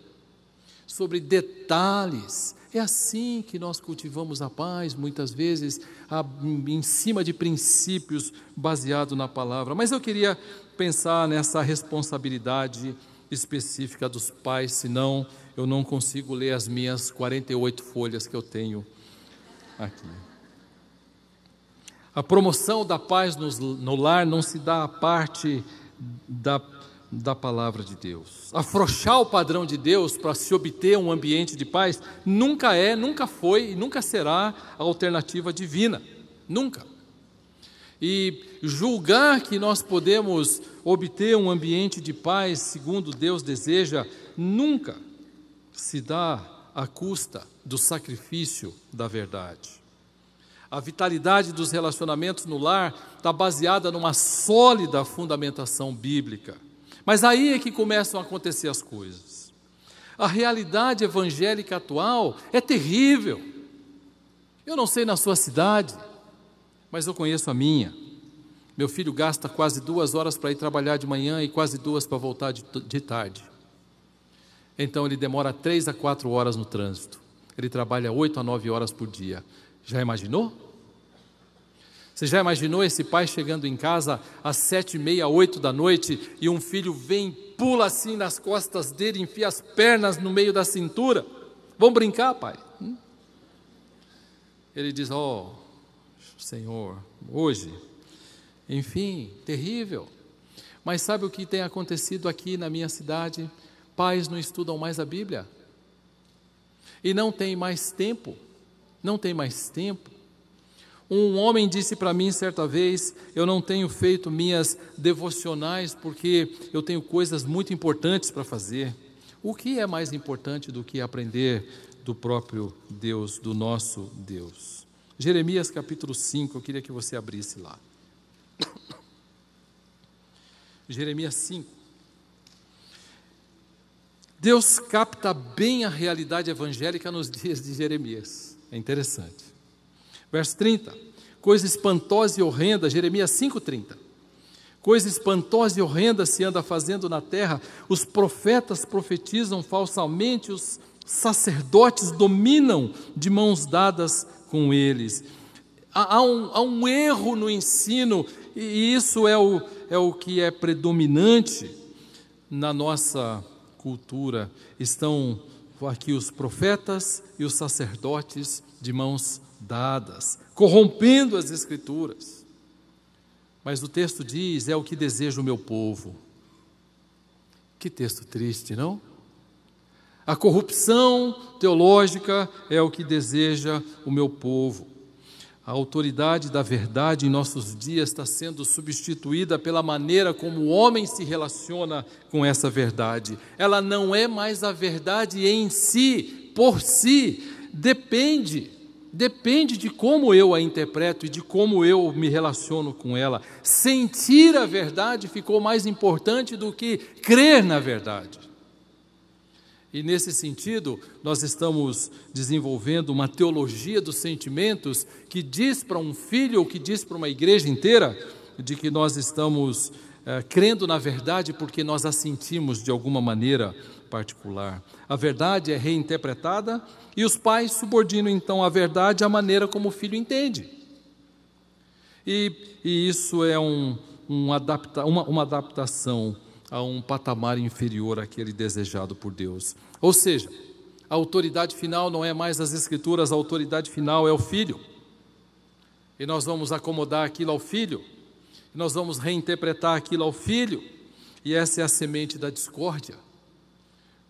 sobre detalhes, É assim que nós cultivamos a paz, muitas vezes, em cima de princípios baseados na palavra. Mas eu queria pensar nessa responsabilidade específica dos pais, senão eu não consigo ler as minhas 48 folhas que eu tenho aqui. A promoção da paz no lar não se dá à parte da palavra de Deus. Afrouxar o padrão de Deus para se obter um ambiente de paz nunca é, nunca foi e nunca será a alternativa divina. Nunca. E julgar que nós podemos obter um ambiente de paz segundo Deus deseja, nunca se dá à custa do sacrifício da verdade. A vitalidade dos relacionamentos no lar está baseada numa sólida fundamentação bíblica. Mas aí é que começam a acontecer as coisas. A realidade evangélica atual é terrível. Eu não sei na sua cidade, mas eu conheço a minha. Meu filho gasta quase 2 horas para ir trabalhar de manhã e quase 2 para voltar de tarde. Então ele demora 3 a 4 horas no trânsito. Ele trabalha 8 a 9 horas por dia. Já imaginou? Você já imaginou esse pai chegando em casa às 7h30, 8 da noite e um filho vem, pula assim nas costas dele, enfia as pernas no meio da cintura? Vamos brincar, pai? Ele diz, Senhor, hoje, enfim, terrível. Mas sabe o que tem acontecido aqui na minha cidade? Pais não estudam mais a Bíblia. E não tem mais tempo. Não tem mais tempo. Um homem disse para mim certa vez, eu não tenho feito minhas devocionais porque eu tenho coisas muito importantes para fazer. O que é mais importante do que aprender do próprio Deus, do nosso Deus? Jeremias capítulo 5, eu queria que você abrisse lá. Jeremias 5. Deus capta bem a realidade evangélica nos dias de Jeremias. É interessante. Verso 30, coisa espantosa e horrenda, Jeremias 5:30. Coisa espantosa e horrenda se anda fazendo na terra, os profetas profetizam falsamente, os sacerdotes dominam de mãos dadas com eles. Há um erro no ensino, e isso é o que é predominante na nossa cultura. Estão aqui os profetas e os sacerdotes de mãos dadas, corrompendo as Escrituras. Mas o texto diz, é o que deseja o meu povo. Que texto triste, não? A corrupção teológica é o que deseja o meu povo. A autoridade da verdade em nossos dias está sendo substituída pela maneira como o homem se relaciona com essa verdade. Ela não é mais a verdade em si, por si, depende de como eu a interpreto e de como eu me relaciono com ela. Sentir a verdade ficou mais importante do que crer na verdade. E nesse sentido, nós estamos desenvolvendo uma teologia dos sentimentos que diz para um filho ou que diz para uma igreja inteira de que nós estamos crendo na verdade porque nós a sentimos de alguma maneira particular. A verdade é reinterpretada e os pais subordinam então a verdade à maneira como o filho entende. E isso é uma adaptação a um patamar inferior àquele desejado por Deus. Ou seja, a autoridade final não é mais as Escrituras, a autoridade final é o Filho. E nós vamos acomodar aquilo ao Filho, e nós vamos reinterpretar aquilo ao Filho, e essa é a semente da discórdia,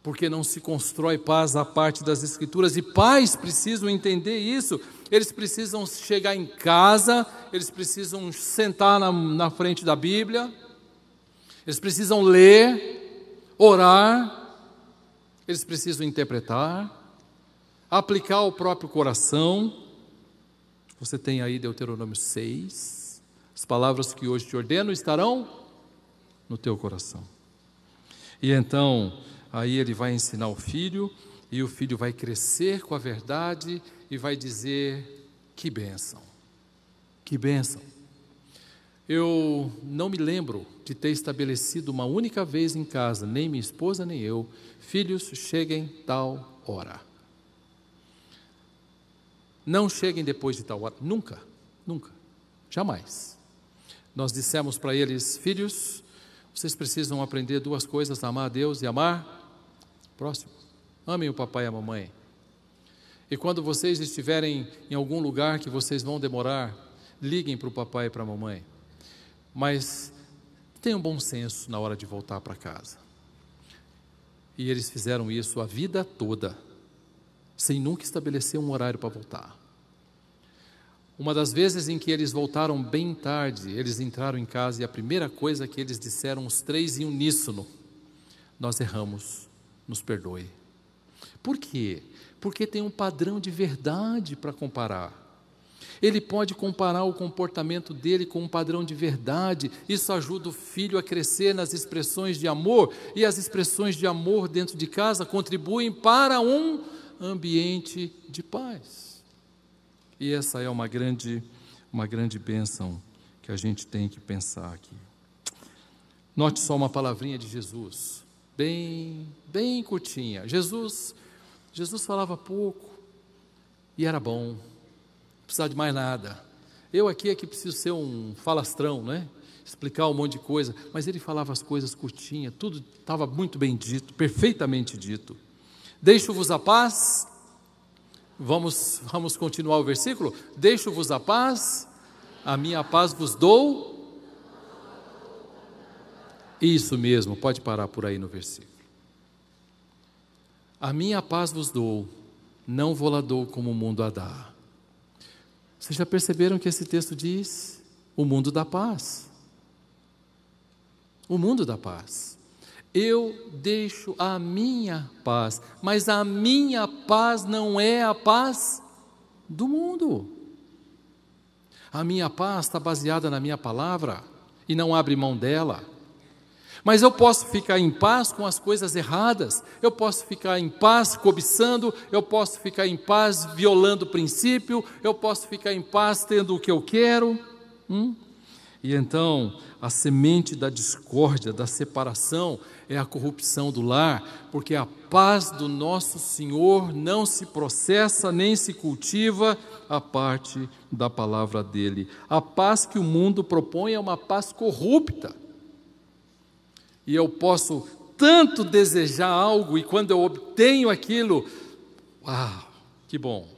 porque não se constrói paz à parte das Escrituras, e pais precisam entender isso. Eles precisam chegar em casa, eles precisam sentar na frente da Bíblia, eles precisam ler, orar, eles precisam interpretar, aplicar ao próprio coração. Você tem aí Deuteronômio 6, as palavras que hoje te ordeno estarão no teu coração. E então, aí ele vai ensinar o filho, e o filho vai crescer com a verdade e vai dizer, que bênção, que bênção. Eu não me lembro de ter estabelecido uma única vez em casa, nem minha esposa nem eu, filhos, cheguem tal hora. não cheguem depois de tal hora. Nunca, nunca, jamais. Nós dissemos para eles: filhos, vocês precisam aprender 2 coisas: amar a Deus e amar o próximo. Amem o papai e a mamãe. E quando vocês estiverem em algum lugar que vocês vão demorar, liguem para o papai e para a mamãe. Mas tenham bom senso na hora de voltar para casa. E eles fizeram isso a vida toda, sem nunca estabelecer um horário para voltar. Uma das vezes em que eles voltaram bem tarde, eles entraram em casa e a primeira coisa que eles disseram, os 3 em uníssono: nós erramos, nos perdoe. Por quê? Porque tem um padrão de verdade para comparar. Ele pode comparar o comportamento dele com um padrão de verdade. Isso ajuda o filho a crescer nas expressões de amor, e as expressões de amor dentro de casa contribuem para um ambiente de paz. E essa é uma grande bênção que a gente tem que pensar aqui. Note só uma palavrinha de Jesus, bem curtinha. Jesus falava pouco e era bom. Não precisava de mais nada. Eu aqui é que preciso ser um falastrão, né? Explicar um monte de coisa, mas ele falava as coisas curtinhas, tudo estava muito bem dito, perfeitamente dito. Deixo-vos a paz. Vamos continuar o versículo? Deixo-vos a paz, a minha paz vos dou. Isso mesmo, pode parar por aí no versículo. A minha paz vos dou, não vou lá dou como o mundo a dá. Vocês já perceberam que esse texto diz o mundo da paz? O mundo da paz. Eu deixo a minha paz, mas a minha paz não é a paz do mundo. A minha paz está baseada na minha palavra e não abre mão dela. Mas eu posso ficar em paz com as coisas erradas, eu posso ficar em paz cobiçando, eu posso ficar em paz violando o princípio, eu posso ficar em paz tendo o que eu quero. E então, a semente da discórdia, da separação, é a corrupção do lar, porque a paz do nosso Senhor não se processa nem se cultiva a parte da palavra dele. A paz que o mundo propõe é uma paz corrupta. E eu posso tanto desejar algo, e quando eu obtenho aquilo, que bom.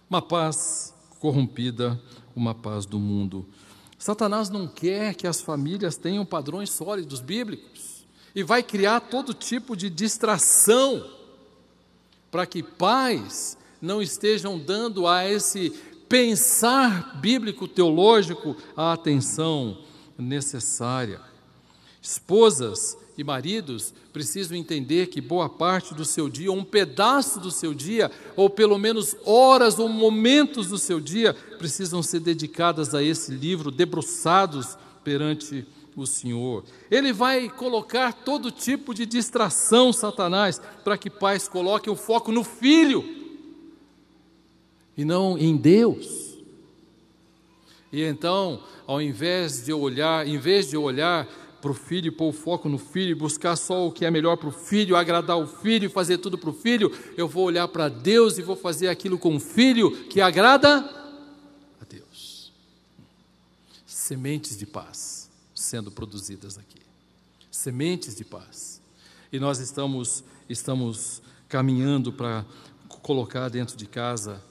Uma paz corrompida, uma paz do mundo. Satanás não quer que as famílias tenham padrões sólidos bíblicos, e vai criar todo tipo de distração, para que pais não estejam dando a esse pensar bíblico teológico a atenção necessária. Esposas e maridos precisam entender que boa parte do seu dia, ou um pedaço do seu dia, ou pelo menos horas ou momentos do seu dia, precisam ser dedicadas a esse livro, debruçados perante o Senhor. Ele vai colocar todo tipo de distração, Satanás, para que pais coloquem o foco no filho e não em Deus. E então, ao invés de olhar para o filho e pôr o foco no filho, e buscar só o que é melhor para o filho, agradar o filho e fazer tudo para o filho, eu vou olhar para Deus e vou fazer aquilo com o filho que agrada a Deus. Sementes de paz sendo produzidas aqui. Sementes de paz. E nós estamos caminhando para colocar dentro de casa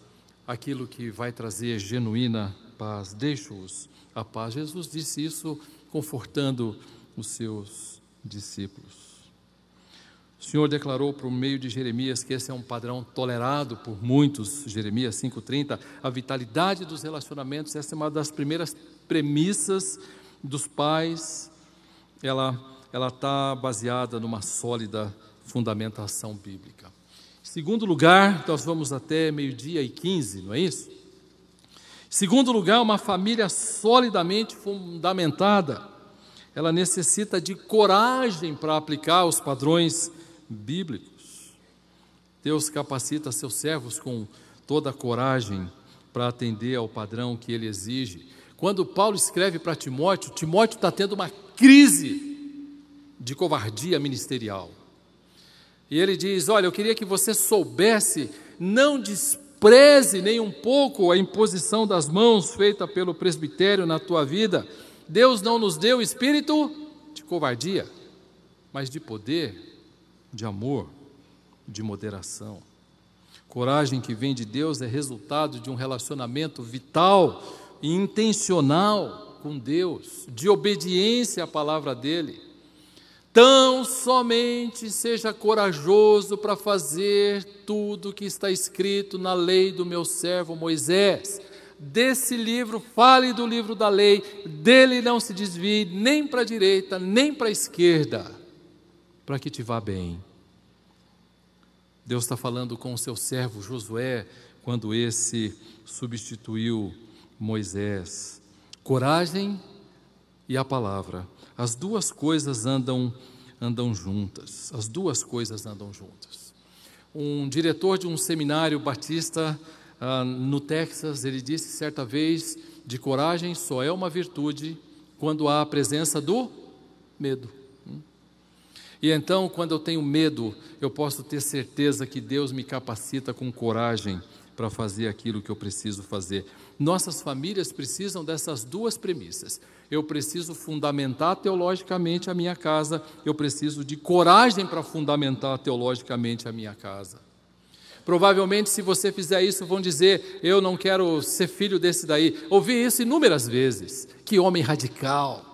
aquilo que vai trazer genuína paz. Deixo-os a paz. Jesus disse isso confortando os seus discípulos. O Senhor declarou por meio de Jeremias que esse é um padrão tolerado por muitos, Jeremias 5,30, a vitalidade dos relacionamentos. Essa é uma das primeiras premissas dos pais, ela está baseada numa sólida fundamentação bíblica. Em segundo lugar, nós vamos até 12:15, não é isso? Em segundo lugar, uma família solidamente fundamentada, ela necessita de coragem para aplicar os padrões bíblicos. Deus capacita seus servos com toda a coragem para atender ao padrão que Ele exige. Quando Paulo escreve para Timóteo, Timóteo está tendo uma crise de covardia ministerial. E ele diz: olha, eu queria que você soubesse não despreze nem um pouco a imposição das mãos feita pelo presbitério na tua vida. Deus não nos deu espírito de covardia, mas de poder, de amor, de moderação. Coragem que vem de Deus é resultado de um relacionamento vital e intencional com Deus, de obediência à palavra dEle. Tão somente seja corajoso para fazer tudo que está escrito na lei do meu servo Moisés. Desse livro, fale do livro da lei, dele não se desvie nem para a direita, nem para a esquerda, para que te vá bem. Deus está falando com o seu servo Josué, quando esse substituiu Moisés. Coragem e a palavra, as duas coisas andam juntas, as duas coisas andam juntas. Um diretor de um seminário batista no Texas, ele disse certa vez, de coragem só é uma virtude quando há a presença do medo. E então, quando eu tenho medo, eu posso ter certeza que Deus me capacita com coragem para fazer aquilo que eu preciso fazer. Nossas famílias precisam dessas duas premissas. Eu preciso fundamentar teologicamente a minha casa, eu preciso de coragem para fundamentar teologicamente a minha casa. Provavelmente, se você fizer isso, vão dizer, eu não quero ser filho desse daí. Ouvi isso inúmeras vezes. Que homem radical.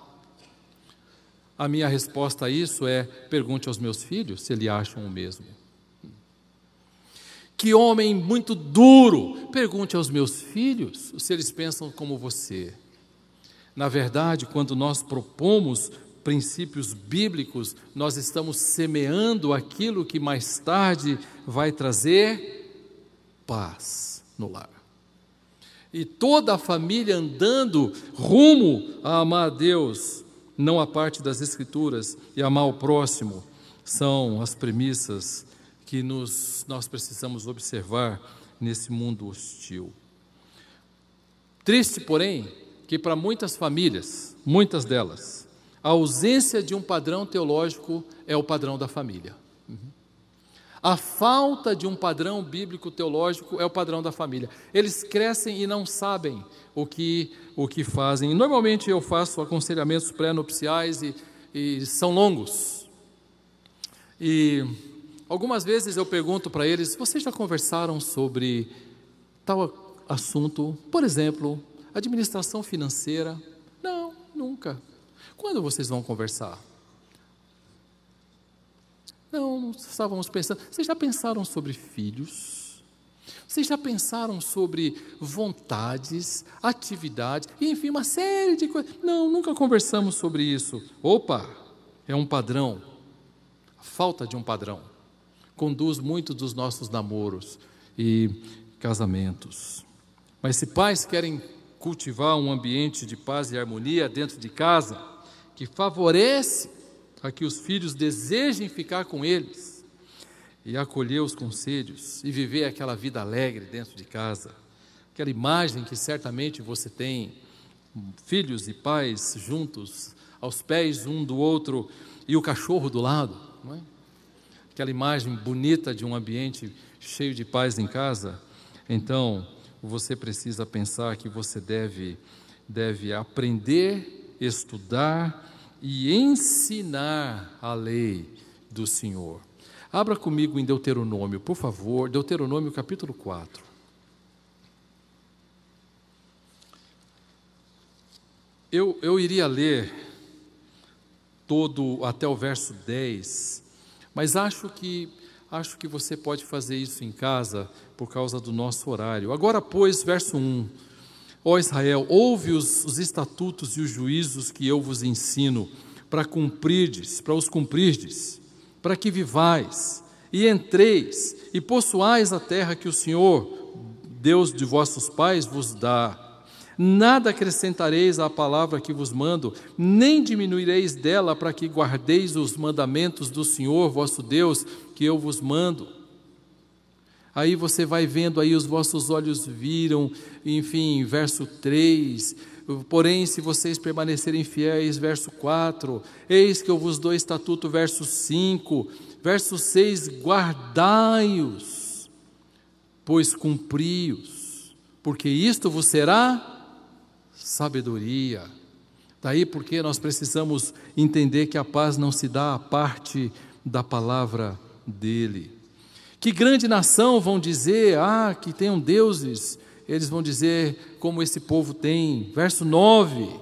A minha resposta a isso é, pergunte aos meus filhos se eles acham o mesmo. Que homem muito duro. Pergunte aos meus filhos se eles pensam como você. Na verdade, quando nós propomos princípios bíblicos, nós estamos semeando aquilo que mais tarde vai trazer paz no lar. E toda a família andando rumo a amar a Deus, não a parte das Escrituras, e amar o próximo, são as premissas que nós precisamos observar nesse mundo hostil. Triste, porém, que para muitas famílias, muitas delas, a ausência de um padrão teológico é o padrão da família. A falta de um padrão bíblico teológico é o padrão da família. Eles crescem e não sabem o que fazem. Normalmente eu faço aconselhamentos pré-nupciais e são longos. E algumas vezes eu pergunto para eles, vocês já conversaram sobre tal assunto? Por exemplo, administração financeira? Não, nunca. Quando vocês vão conversar? Não estávamos pensando. Vocês já pensaram sobre filhos? Vocês já pensaram sobre vontades, atividades, enfim, uma série de coisas? Não, nunca conversamos sobre isso. Opa, é um padrão. A falta de um padrão conduz muito dos nossos namoros e casamentos. Mas se pais querem cultivar um ambiente de paz e harmonia dentro de casa, que favorece a que os filhos desejem ficar com eles e acolher os conselhos e viver aquela vida alegre dentro de casa, aquela imagem que certamente você tem, filhos e pais juntos, aos pés um do outro e o cachorro do lado, não é? Aquela imagem bonita de um ambiente cheio de paz em casa. Então, você precisa pensar que você deve aprender, estudar e ensinar a lei do Senhor. Abra comigo em Deuteronômio, por favor, Deuteronômio capítulo 4. Eu iria ler todo até o verso 10, mas acho que você pode fazer isso em casa por causa do nosso horário. Agora, pois, verso 1. Ó Israel, ouve os estatutos e os juízos que eu vos ensino, para os cumprirdes, para que vivais, e entreis, e possuais a terra que o Senhor, Deus de vossos pais, vos dá. Nada acrescentareis à palavra que vos mando, nem diminuireis dela, para que guardeis os mandamentos do Senhor, vosso Deus, que eu vos mando. Aí você vai vendo, aí os vossos olhos viram, enfim, verso 3, porém se vocês permanecerem fiéis, verso 4, eis que eu vos dou estatuto, verso 5, verso 6, guardai-os, pois cumpri-os, porque isto vos será sabedoria. Daí porque nós precisamos entender que a paz não se dá à parte da palavra dele. Que grande nação, vão dizer, que tenham deuses, eles vão dizer como esse povo tem. Verso 9,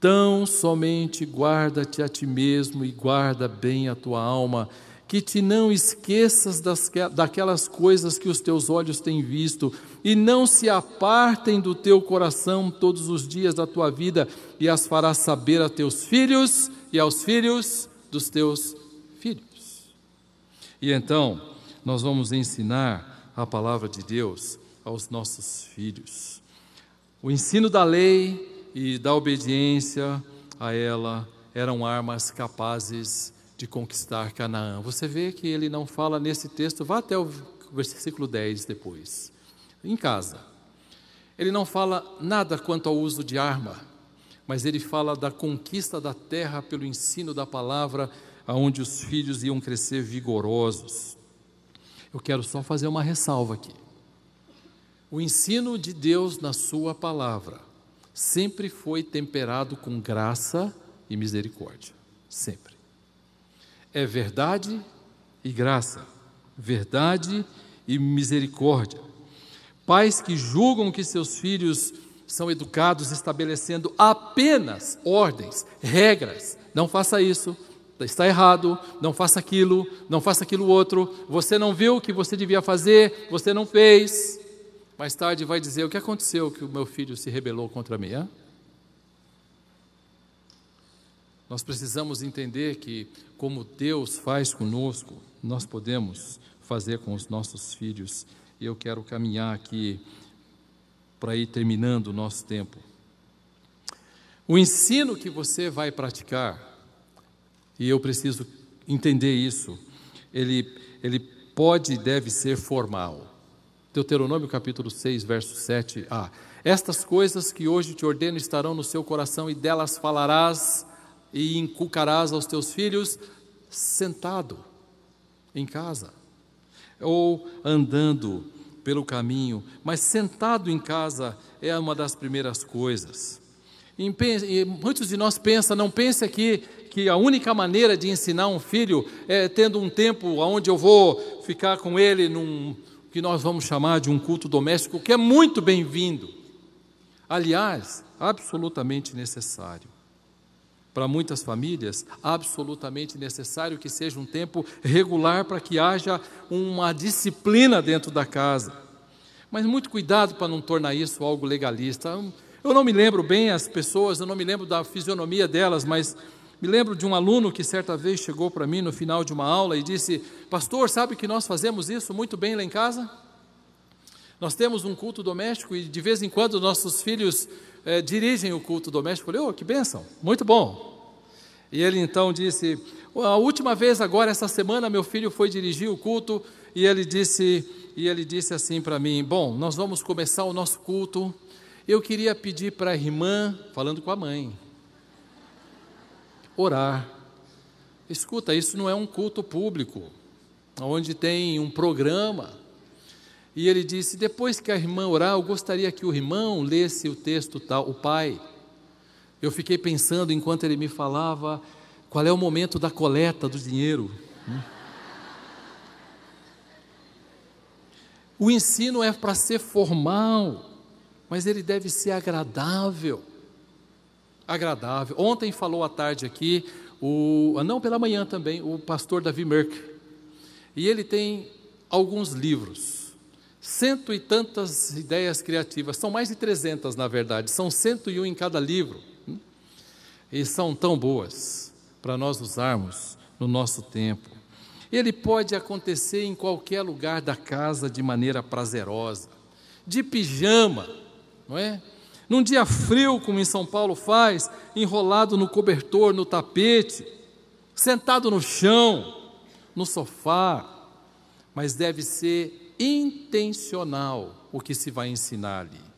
tão somente guarda-te a ti mesmo e guarda bem a tua alma, que te não esqueças daquelas coisas que os teus olhos têm visto, e não se apartem do teu coração todos os dias da tua vida, e as farás saber a teus filhos e aos filhos dos teus filhos. E então, nós vamos ensinar a palavra de Deus aos nossos filhos. O ensino da lei e da obediência a ela eram armas capazes de conquistar Canaã. Você vê que ele não fala nesse texto, vá até o versículo 10 depois, em casa. Ele não fala nada quanto ao uso de arma, mas ele fala da conquista da terra pelo ensino da palavra, aonde os filhos iam crescer vigorosos. Eu quero só fazer uma ressalva aqui. O ensino de Deus na sua palavra sempre foi temperado com graça e misericórdia. Sempre. É verdade e graça. Verdade e misericórdia. Pais que julgam que seus filhos são educados estabelecendo apenas ordens, regras. Não faça isso. Está errado, não faça aquilo outro, você não viu o que você devia fazer, você não fez. Mais tarde vai dizer, o que aconteceu que o meu filho se rebelou contra mim? Nós precisamos entender que, como Deus faz conosco, nós podemos fazer com os nossos filhos. E eu quero caminhar aqui para ir terminando o nosso tempo. O ensino que você vai praticar, e eu preciso entender isso, ele pode e deve ser formal. Deuteronômio capítulo 6, verso 7, estas coisas que hoje te ordeno estarão no seu coração, e delas falarás e inculcarás aos teus filhos, sentado em casa, ou andando pelo caminho, mas sentado em casa é uma das primeiras coisas. E muitos de nós não pense aqui que a única maneira de ensinar um filho é tendo um tempo onde eu vou ficar com ele num que nós vamos chamar de um culto doméstico, que é muito bem-vindo. Aliás, absolutamente necessário. Para muitas famílias, absolutamente necessário que seja um tempo regular para que haja uma disciplina dentro da casa. Mas muito cuidado para não tornar isso algo legalista. Eu não me lembro bem as pessoas, eu não me lembro da fisionomia delas, mas me lembro de um aluno que certa vez chegou para mim no final de uma aula e disse, pastor, sabe que nós fazemos isso muito bem lá em casa? Nós temos um culto doméstico e de vez em quando nossos filhos dirigem o culto doméstico. Eu falei, que bênção, muito bom. E ele então disse, a última vez agora, essa semana, meu filho foi dirigir o culto e ele disse assim para mim, bom, nós vamos começar o nosso culto, eu queria pedir para a irmã, falando com a mãe, orar. Escuta, isso não é um culto público, onde tem um programa. E ele disse, depois que a irmã orar, eu gostaria que o irmão lesse o texto tal, o pai. Eu fiquei pensando, enquanto ele me falava, qual é o momento da coleta do dinheiro. O ensino é para ser formal, mas ele deve ser agradável. Agradável. Ontem falou à tarde aqui, não pela manhã também, o pastor Davi Merck. E ele tem alguns livros, 100 e tantas ideias criativas, são mais de 300 na verdade, são 101 em cada livro. E são tão boas para nós usarmos no nosso tempo. Ele pode acontecer em qualquer lugar da casa de maneira prazerosa, de pijama, não é? Num dia frio, como em São Paulo faz, enrolado no cobertor, no tapete, sentado no chão, no sofá, mas deve ser intencional o que se vai ensinar ali.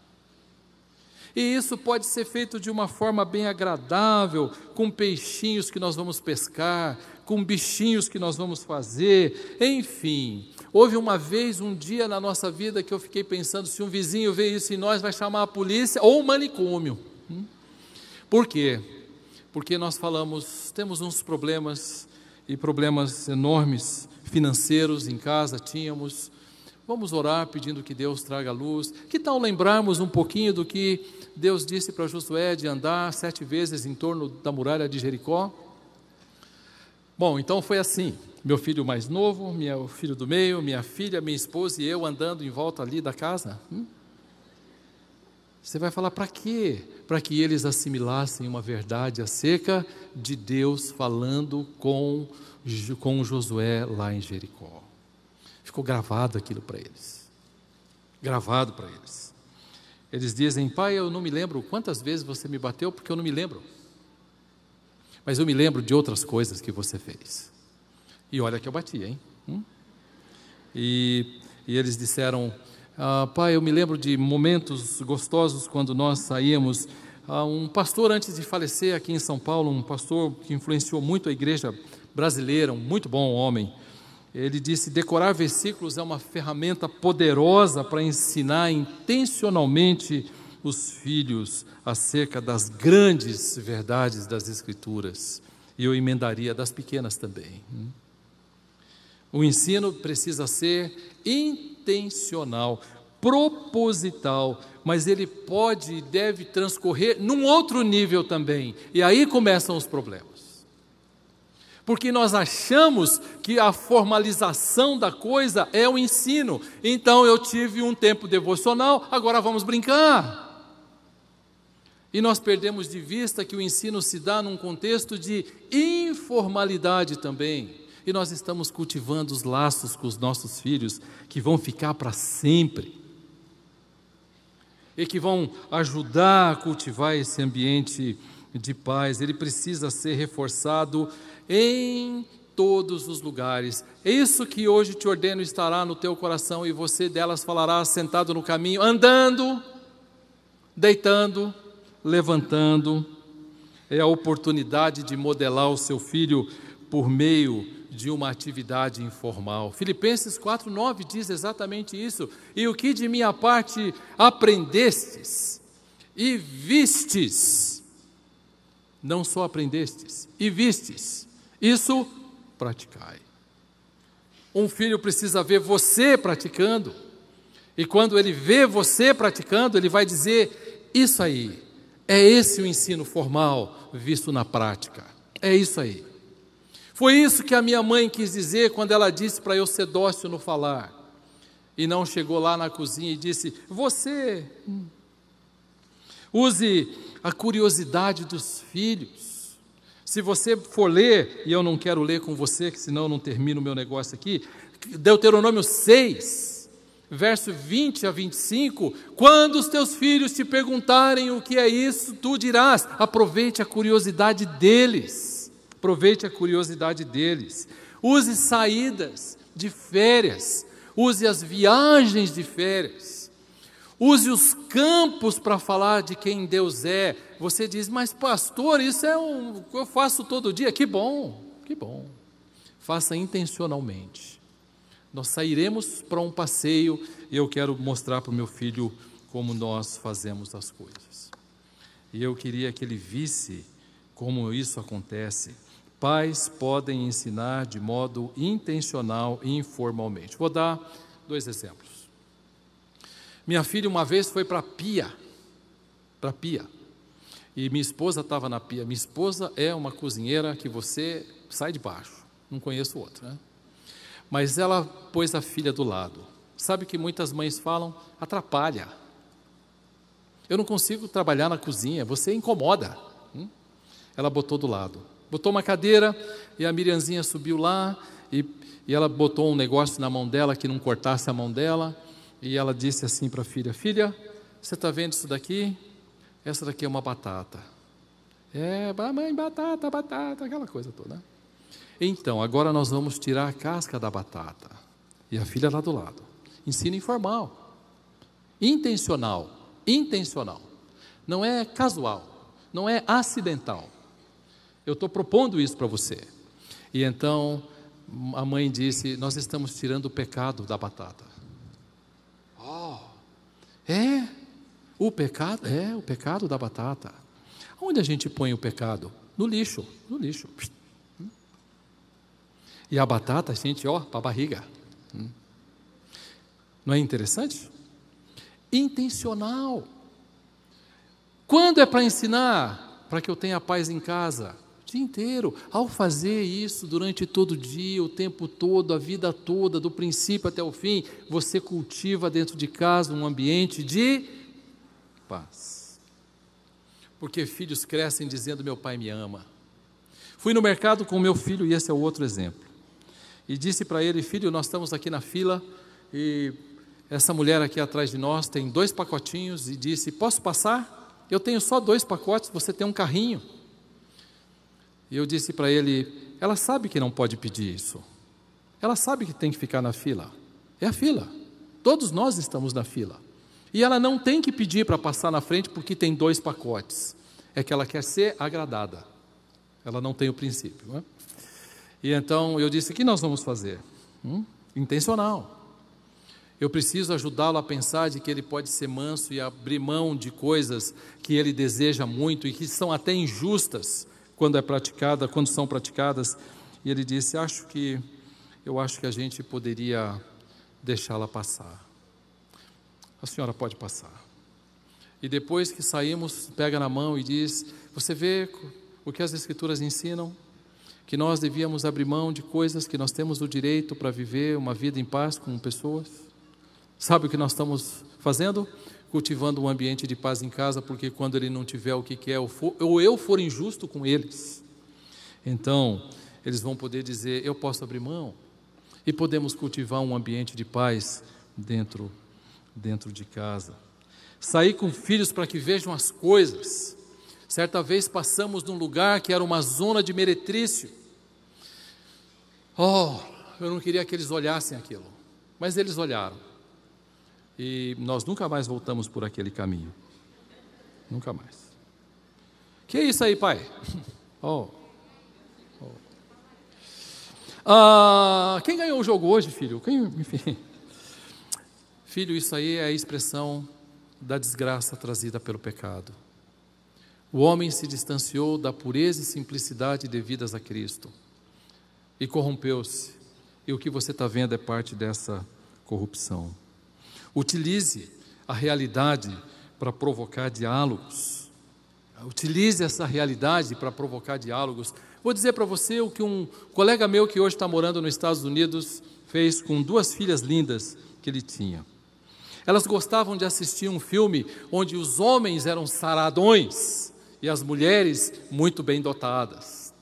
E isso pode ser feito de uma forma bem agradável, com peixinhos que nós vamos pescar, com bichinhos que nós vamos fazer, enfim, Houve uma vez, um dia na nossa vida que eu fiquei pensando, se um vizinho vê isso em nós, vai chamar a polícia ou o manicômio. Por quê? Porque nós temos uns problemas, e problemas enormes, financeiros em casa, tínhamos. Vamos orar pedindo que Deus traga luz. Que tal lembrarmos um pouquinho do que Deus disse para Josué de andar 7 vezes em torno da muralha de Jericó? Bom, então foi assim, meu filho mais novo, meu filho do meio, minha filha, minha esposa e eu andando em volta ali da casa. Você vai falar para quê? Para que eles assimilassem uma verdade acerca de Deus falando com Josué lá em Jericó. Ficou gravado aquilo para eles. Gravado para eles. Eles dizem, pai, eu não me lembro quantas vezes você me bateu, porque eu não me lembro. Mas eu me lembro de outras coisas que você fez. E olha que eu bati, hein? E eles disseram, pai, eu me lembro de momentos gostosos quando nós saíamos. Um pastor antes de falecer aqui em São Paulo, um pastor que influenciou muito a igreja brasileira, um muito bom homem, ele disse, decorar versículos é uma ferramenta poderosa para ensinar intencionalmente os filhos acerca das grandes verdades das Escrituras. E eu emendaria das pequenas também. O ensino precisa ser intencional, proposital, mas ele pode e deve transcorrer num outro nível também. E aí começam os problemas. Porque nós achamos que a formalização da coisa é o ensino. Então eu tive um tempo devocional, agora vamos brincar. E nós perdemos de vista que o ensino se dá num contexto de informalidade também. E nós estamos cultivando os laços com os nossos filhos, que vão ficar para sempre. E que vão ajudar a cultivar esse ambiente de paz. Ele precisa ser reforçado em todos os lugares. É isso que hoje te ordeno estará no teu coração, e você delas falará sentado no caminho, andando, deitando, levantando. É a oportunidade de modelar o seu filho por meio de uma atividade informal. Filipenses 4:9 diz exatamente isso. E o que de minha parte aprendestes e vistes, não só aprendestes, e vistes, isso praticai. Um filho precisa ver você praticando, e quando ele vê você praticando, ele vai dizer, isso aí, é esse o ensino formal visto na prática, é isso aí. Foi isso que a minha mãe quis dizer quando ela disse para eu ser dócil no falar, e não chegou lá na cozinha e disse, você use a curiosidade dos filhos. Se você for ler, e eu não quero ler com você, que senão eu não termino o meu negócio aqui, Deuteronômio 6, verso 20 a 25, quando os teus filhos te perguntarem o que é isso, tu dirás, aproveite a curiosidade deles, aproveite a curiosidade deles, use saídas de férias, use as viagens de férias, use os campos para falar de quem Deus é. Você diz, mas pastor, isso eu faço todo dia. Que bom, que bom. Faça intencionalmente. Nós sairemos para um passeio e eu quero mostrar para o meu filho como nós fazemos as coisas. E eu queria que ele visse como isso acontece. Pais podem ensinar de modo intencional e informalmente. Vou dar 2 exemplos. Minha filha uma vez foi para a pia, e minha esposa estava na pia. Minha esposa é uma cozinheira que você sai de baixo, não conheço outra, né? Mas ela pôs a filha do lado. Sabe o que muitas mães falam? Atrapalha. Eu não consigo trabalhar na cozinha, você incomoda. Ela botou do lado. Botou uma cadeira e a Miriamzinha subiu lá e ela botou um negócio na mão dela que não cortasse a mão dela. E ela disse assim para a filha, filha, você está vendo isso daqui? Essa daqui é uma batata. Mãe, batata, aquela coisa toda. Então, agora nós vamos tirar a casca da batata. E a filha lá do lado. Ensino informal. Intencional. Não é casual. Não é acidental. Eu estou propondo isso para você. E então, a mãe disse: nós estamos tirando o pecado da batata. É? O pecado? É, o pecado da batata. Onde a gente põe o pecado? No lixo, no lixo. E a batata, a gente, para a barriga. Não é interessante? Intencional. Quando é para ensinar? Para que eu tenha paz em casa. O dia inteiro. Ao fazer isso durante todo o dia, o tempo todo, a vida toda, do princípio até o fim, você cultiva dentro de casa um ambiente de paz. Porque filhos crescem dizendo: meu pai me ama. Fui no mercado com o meu filho, e esse é o outro exemplo. E disse para ele: filho, nós estamos aqui na fila, e essa mulher aqui atrás de nós tem 2 pacotinhos, e disse: posso passar? Eu tenho só 2 pacotes, você tem um carrinho. E eu disse para ele: ela sabe que não pode pedir isso. Ela sabe que tem que ficar na fila. É a fila. Todos nós estamos na fila. E ela não tem que pedir para passar na frente porque tem 2 pacotes. É que ela quer ser agradada. Ela não tem o princípio, não é? E então eu disse: o que nós vamos fazer? Intencional. Eu preciso ajudá-lo a pensar de que ele pode ser manso e abrir mão de coisas que ele deseja muito e que são até injustas quando são praticadas. E ele disse: eu acho que a gente poderia deixá-la passar. A senhora pode passar. E depois que saímos, pega na mão e diz: você vê o que as Escrituras ensinam? Que nós devíamos abrir mão de coisas que nós temos o direito para viver uma vida em paz com pessoas. Sabe o que nós estamos fazendo? Cultivando um ambiente de paz em casa, porque quando ele não tiver o que quer, ou eu for injusto com eles, então eles vão poder dizer: eu posso abrir mão. E podemos cultivar um ambiente de paz dentro de casa. Sair com filhos para que vejam as coisas. Certa vez passamos num lugar que era uma zona de meretrício. Eu não queria que eles olhassem aquilo, mas eles olharam. E nós nunca mais voltamos por aquele caminho. Nunca mais. Que é isso aí, pai? Quem ganhou o jogo hoje, filho? Enfim. Filho, isso aí é a expressão da desgraça trazida pelo pecado. O homem se distanciou da pureza e simplicidade devidas a Cristo e corrompeu-se. E o que você está vendo é parte dessa corrupção. Utilize a realidade para provocar diálogos. Utilize essa realidade para provocar diálogos. Vou dizer para você o que um colega meu que hoje está morando nos Estados Unidos fez com 2 filhas lindas que ele tinha. Elas gostavam de assistir um filme onde os homens eram saradões e as mulheres muito bem dotadas.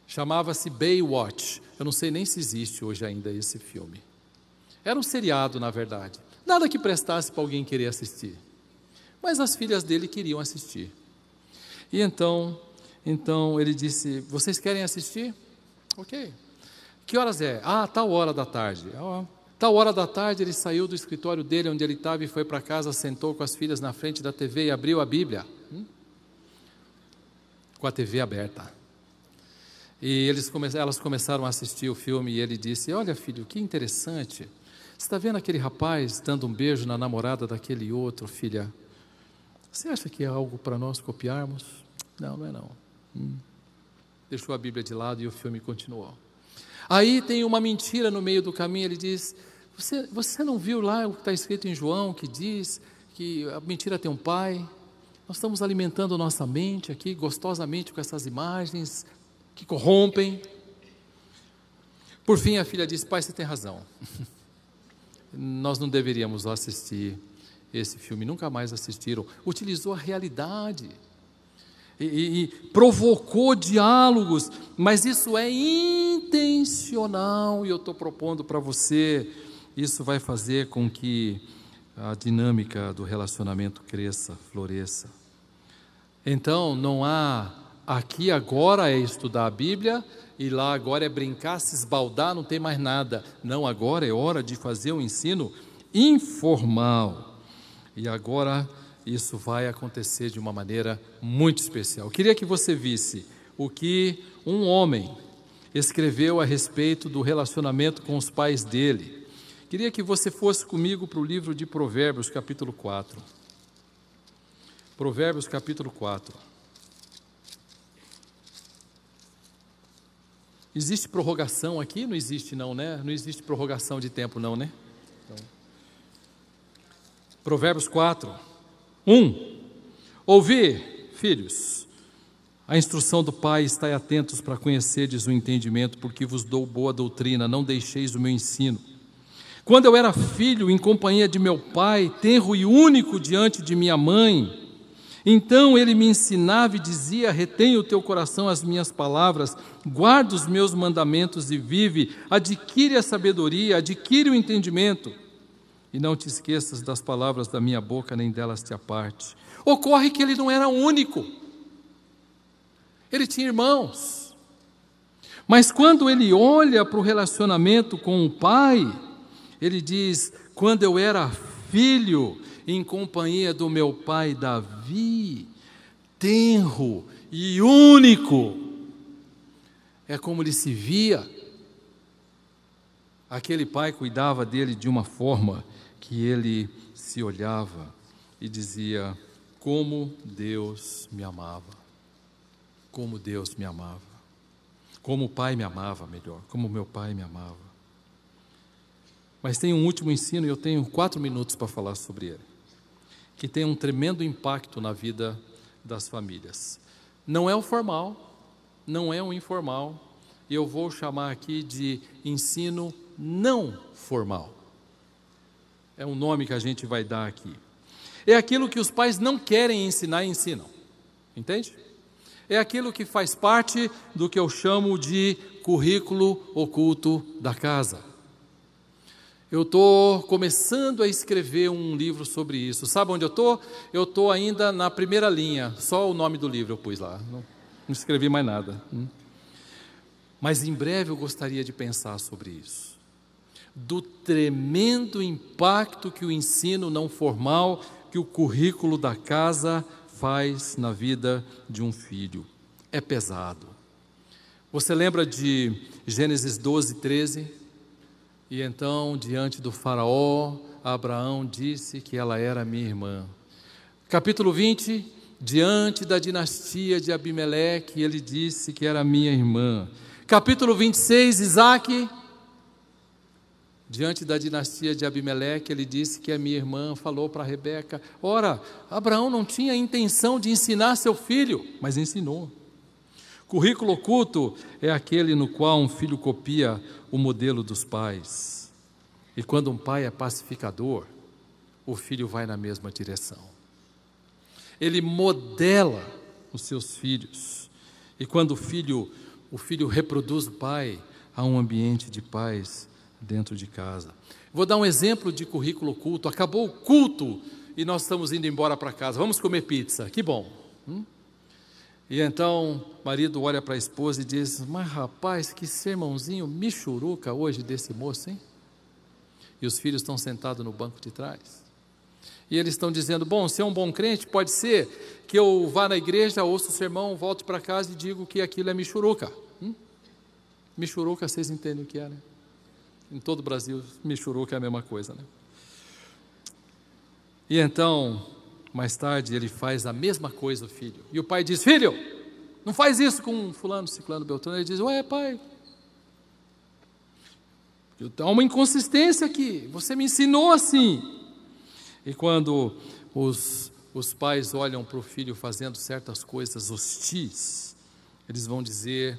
Chamava-se Baywatch. Eu não sei nem se existe hoje ainda esse filme. Era um seriado, na verdade. Nada que prestasse para alguém querer assistir. Mas as filhas dele queriam assistir. E então ele disse: vocês querem assistir? Ok. Que horas é? Tal hora da tarde. Tal hora da tarde ele saiu do escritório dele, onde ele estava, e foi para casa, sentou com as filhas na frente da TV e abriu a Bíblia. Com a TV aberta. E elas começaram a assistir o filme, e ele disse: olha, filho, que interessante. Você está vendo aquele rapaz dando um beijo na namorada daquele outro, filha? Você acha que é algo para nós copiarmos? Não, não é não. Deixou a Bíblia de lado e o filme continuou. Aí tem uma mentira no meio do caminho. Ele diz: você não viu lá o que está escrito em João, que diz que a mentira tem um pai? Nós estamos alimentando nossa mente aqui gostosamente com essas imagens que corrompem. Por fim a filha disse: pai, você tem razão. Nós não deveríamos assistir esse filme. Nunca mais assistiram. Utilizou a realidade e provocou diálogos, mas isso é intencional, e eu estou propondo para você, isso vai fazer com que a dinâmica do relacionamento cresça, floresça. Então não há, aqui agora é estudar a Bíblia, e lá agora é brincar, se esbaldar, não tem mais nada. Não, agora é hora de fazer um ensino informal. E agora isso vai acontecer de uma maneira muito especial. Eu queria que você visse o que um homem escreveu a respeito do relacionamento com os pais dele. Queria que você fosse comigo para o livro de Provérbios, capítulo 4. Provérbios, capítulo 4. Existe prorrogação aqui? Não existe não, né? Não existe prorrogação de tempo não, né? Então, Provérbios 4, 1. Ouvi, filhos, a instrução do Pai, estai atentos para conhecerdes o entendimento, porque vos dou boa doutrina, não deixeis o meu ensino. Quando eu era filho, em companhia de meu pai, tenro e único diante de minha mãe, então ele me ensinava e dizia, retém o teu coração as minhas palavras, guarda os meus mandamentos e vive, adquire a sabedoria, adquire o entendimento, e não te esqueças das palavras da minha boca, nem delas te aparte. Ocorre que ele não era único, ele tinha irmãos, mas quando ele olha para o relacionamento com o pai, ele diz, quando eu era filho, em companhia do meu pai Davi, tenro e único, é como ele se via. Aquele pai cuidava dele de uma forma que ele se olhava e dizia, como Deus me amava, como Deus me amava, como o pai me amava, melhor, como meu pai me amava. Mas tem um último ensino, e eu tenho 4 minutos para falar sobre ele, que tem um tremendo impacto na vida das famílias. Não é o formal, não é o informal, e eu vou chamar aqui de ensino não formal. É um nome que a gente vai dar aqui. É aquilo que os pais não querem ensinar e ensinam, entende? É aquilo que faz parte do que eu chamo de currículo oculto da casa. Eu estou começando a escrever um livro sobre isso. Sabe onde eu estou? Eu estou ainda na primeira linha, só o nome do livro eu pus lá, não escrevi mais nada. Mas em breve eu gostaria de pensar sobre isso, do tremendo impacto que o ensino não formal, que o currículo da casa faz na vida de um filho. É pesado. Você lembra de Gênesis 12, 13? E então, diante do faraó, Abraão disse que ela era minha irmã. Capítulo 20, diante da dinastia de Abimeleque, ele disse que era minha irmã. Capítulo 26, Isaque, diante da dinastia de Abimeleque, ele disse que a minha irmã, falou para Rebeca. Ora, Abraão não tinha intenção de ensinar seu filho, mas ensinou. Currículo oculto é aquele no qual um filho copia o modelo dos pais. E quando um pai é pacificador, o filho vai na mesma direção. Ele modela os seus filhos. E quando o filho reproduz o pai, há um ambiente de paz dentro de casa. Vou dar um exemplo de currículo oculto. Acabou o culto e nós estamos indo embora para casa. Vamos comer pizza, que bom. E então o marido olha para a esposa e diz, mas rapaz, que sermãozinho michuruca hoje desse moço, hein? E os filhos estão sentados no banco de trás. E eles estão dizendo, bom, se é um bom crente, pode ser que eu vá na igreja, ouço o sermão, volto para casa e digo que aquilo é michuruca. Michuruca, vocês entendem o que é, né? Em todo o Brasil, michuruca é a mesma coisa, né? E então, mais tarde, ele faz a mesma coisa, o filho. E o pai diz, filho, não faz isso com fulano, ciclano, beltrano. Ele diz, ué, pai, há uma inconsistência aqui, você me ensinou assim. E quando os pais olham para o filho fazendo certas coisas hostis, eles vão dizer,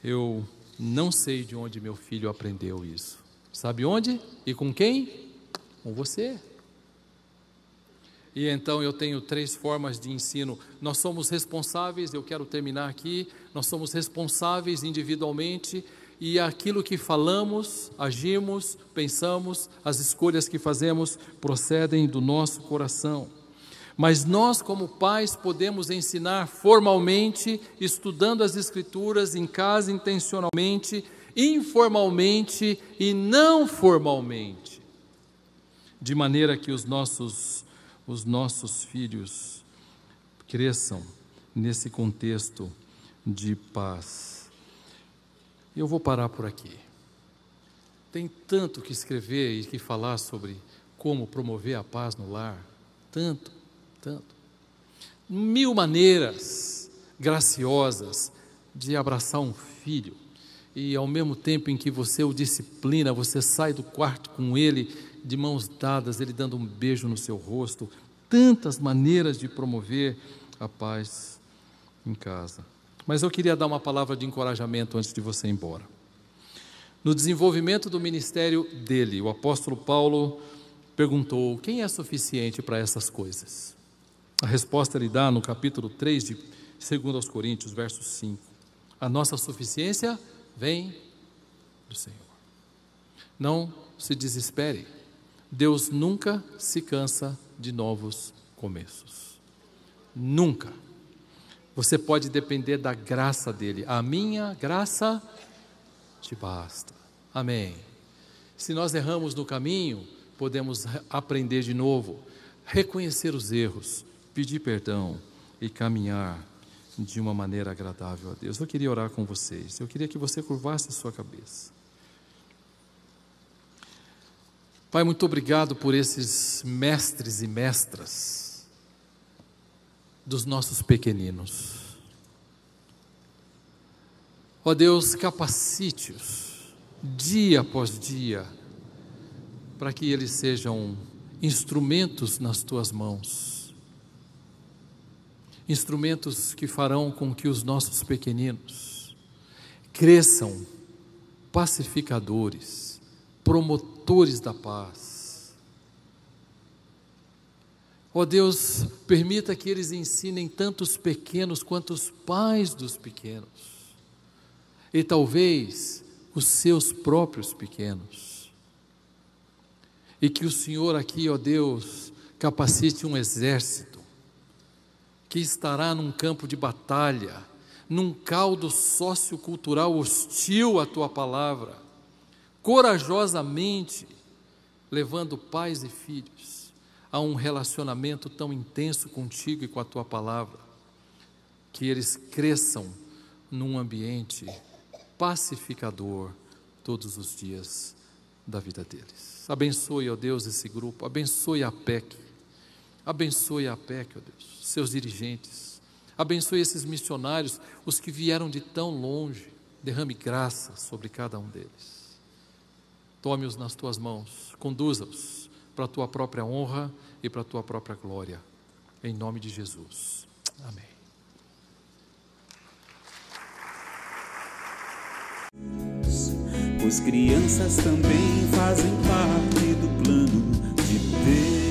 eu não sei de onde meu filho aprendeu isso. Sabe onde? E com quem? Com você. E então eu tenho 3 formas de ensino. Nós somos responsáveis, eu quero terminar aqui, nós somos responsáveis individualmente, e aquilo que falamos, agimos, pensamos, as escolhas que fazemos procedem do nosso coração. Mas nós, como pais, podemos ensinar formalmente, estudando as Escrituras em casa, intencionalmente, informalmente e não formalmente, de maneira que os nossos filhos cresçam nesse contexto de paz. E eu vou parar por aqui. Tem tanto que escrever e que falar sobre como promover a paz no lar. Tanto. 1000 maneiras graciosas de abraçar um filho. E ao mesmo tempo em que você o disciplina, você sai do quarto com ele, de mãos dadas, ele dando um beijo no seu rosto. Tantas maneiras de promover a paz em casa. Mas eu queria dar uma palavra de encorajamento antes de você ir embora. No desenvolvimento do ministério dele, o apóstolo Paulo perguntou: quem é suficiente para essas coisas? A resposta ele dá no capítulo 3 de 2 Coríntios, verso 5. A nossa suficiência vem do Senhor. Não se desespere. Deus nunca se cansa de novos começos. Nunca. Você pode depender da graça dele. A minha graça te basta. Amém. Se nós erramos no caminho, podemos aprender de novo, reconhecer os erros, pedir perdão e caminhar de uma maneira agradável a Deus. Eu queria orar com vocês. Eu queria que você curvasse a sua cabeça. Pai, muito obrigado por esses mestres e mestras dos nossos pequeninos. Ó Deus, capacite-os dia após dia para que eles sejam instrumentos nas tuas mãos, instrumentos que farão com que os nossos pequeninos cresçam pacificadores, promotores da paz. Ó Deus, permita que eles ensinem tanto os pequenos quanto os pais dos pequenos, e talvez os seus próprios pequenos, e que o Senhor aqui, ó Deus, capacite um exército, que estará num campo de batalha, num caldo sociocultural hostil à Tua Palavra, corajosamente, levando pais e filhos a um relacionamento tão intenso contigo e com a Tua Palavra, que eles cresçam num ambiente pacificador todos os dias da vida deles. Abençoe, ó Deus, esse grupo, abençoe a APEC, ó Deus, seus dirigentes, abençoe esses missionários, os que vieram de tão longe, derrame graça sobre cada um deles. Tome-os nas Tuas mãos, conduza-os para a Tua própria honra e para a Tua própria glória, em nome de Jesus. Amém. Pois crianças também fazem parte do plano de Deus.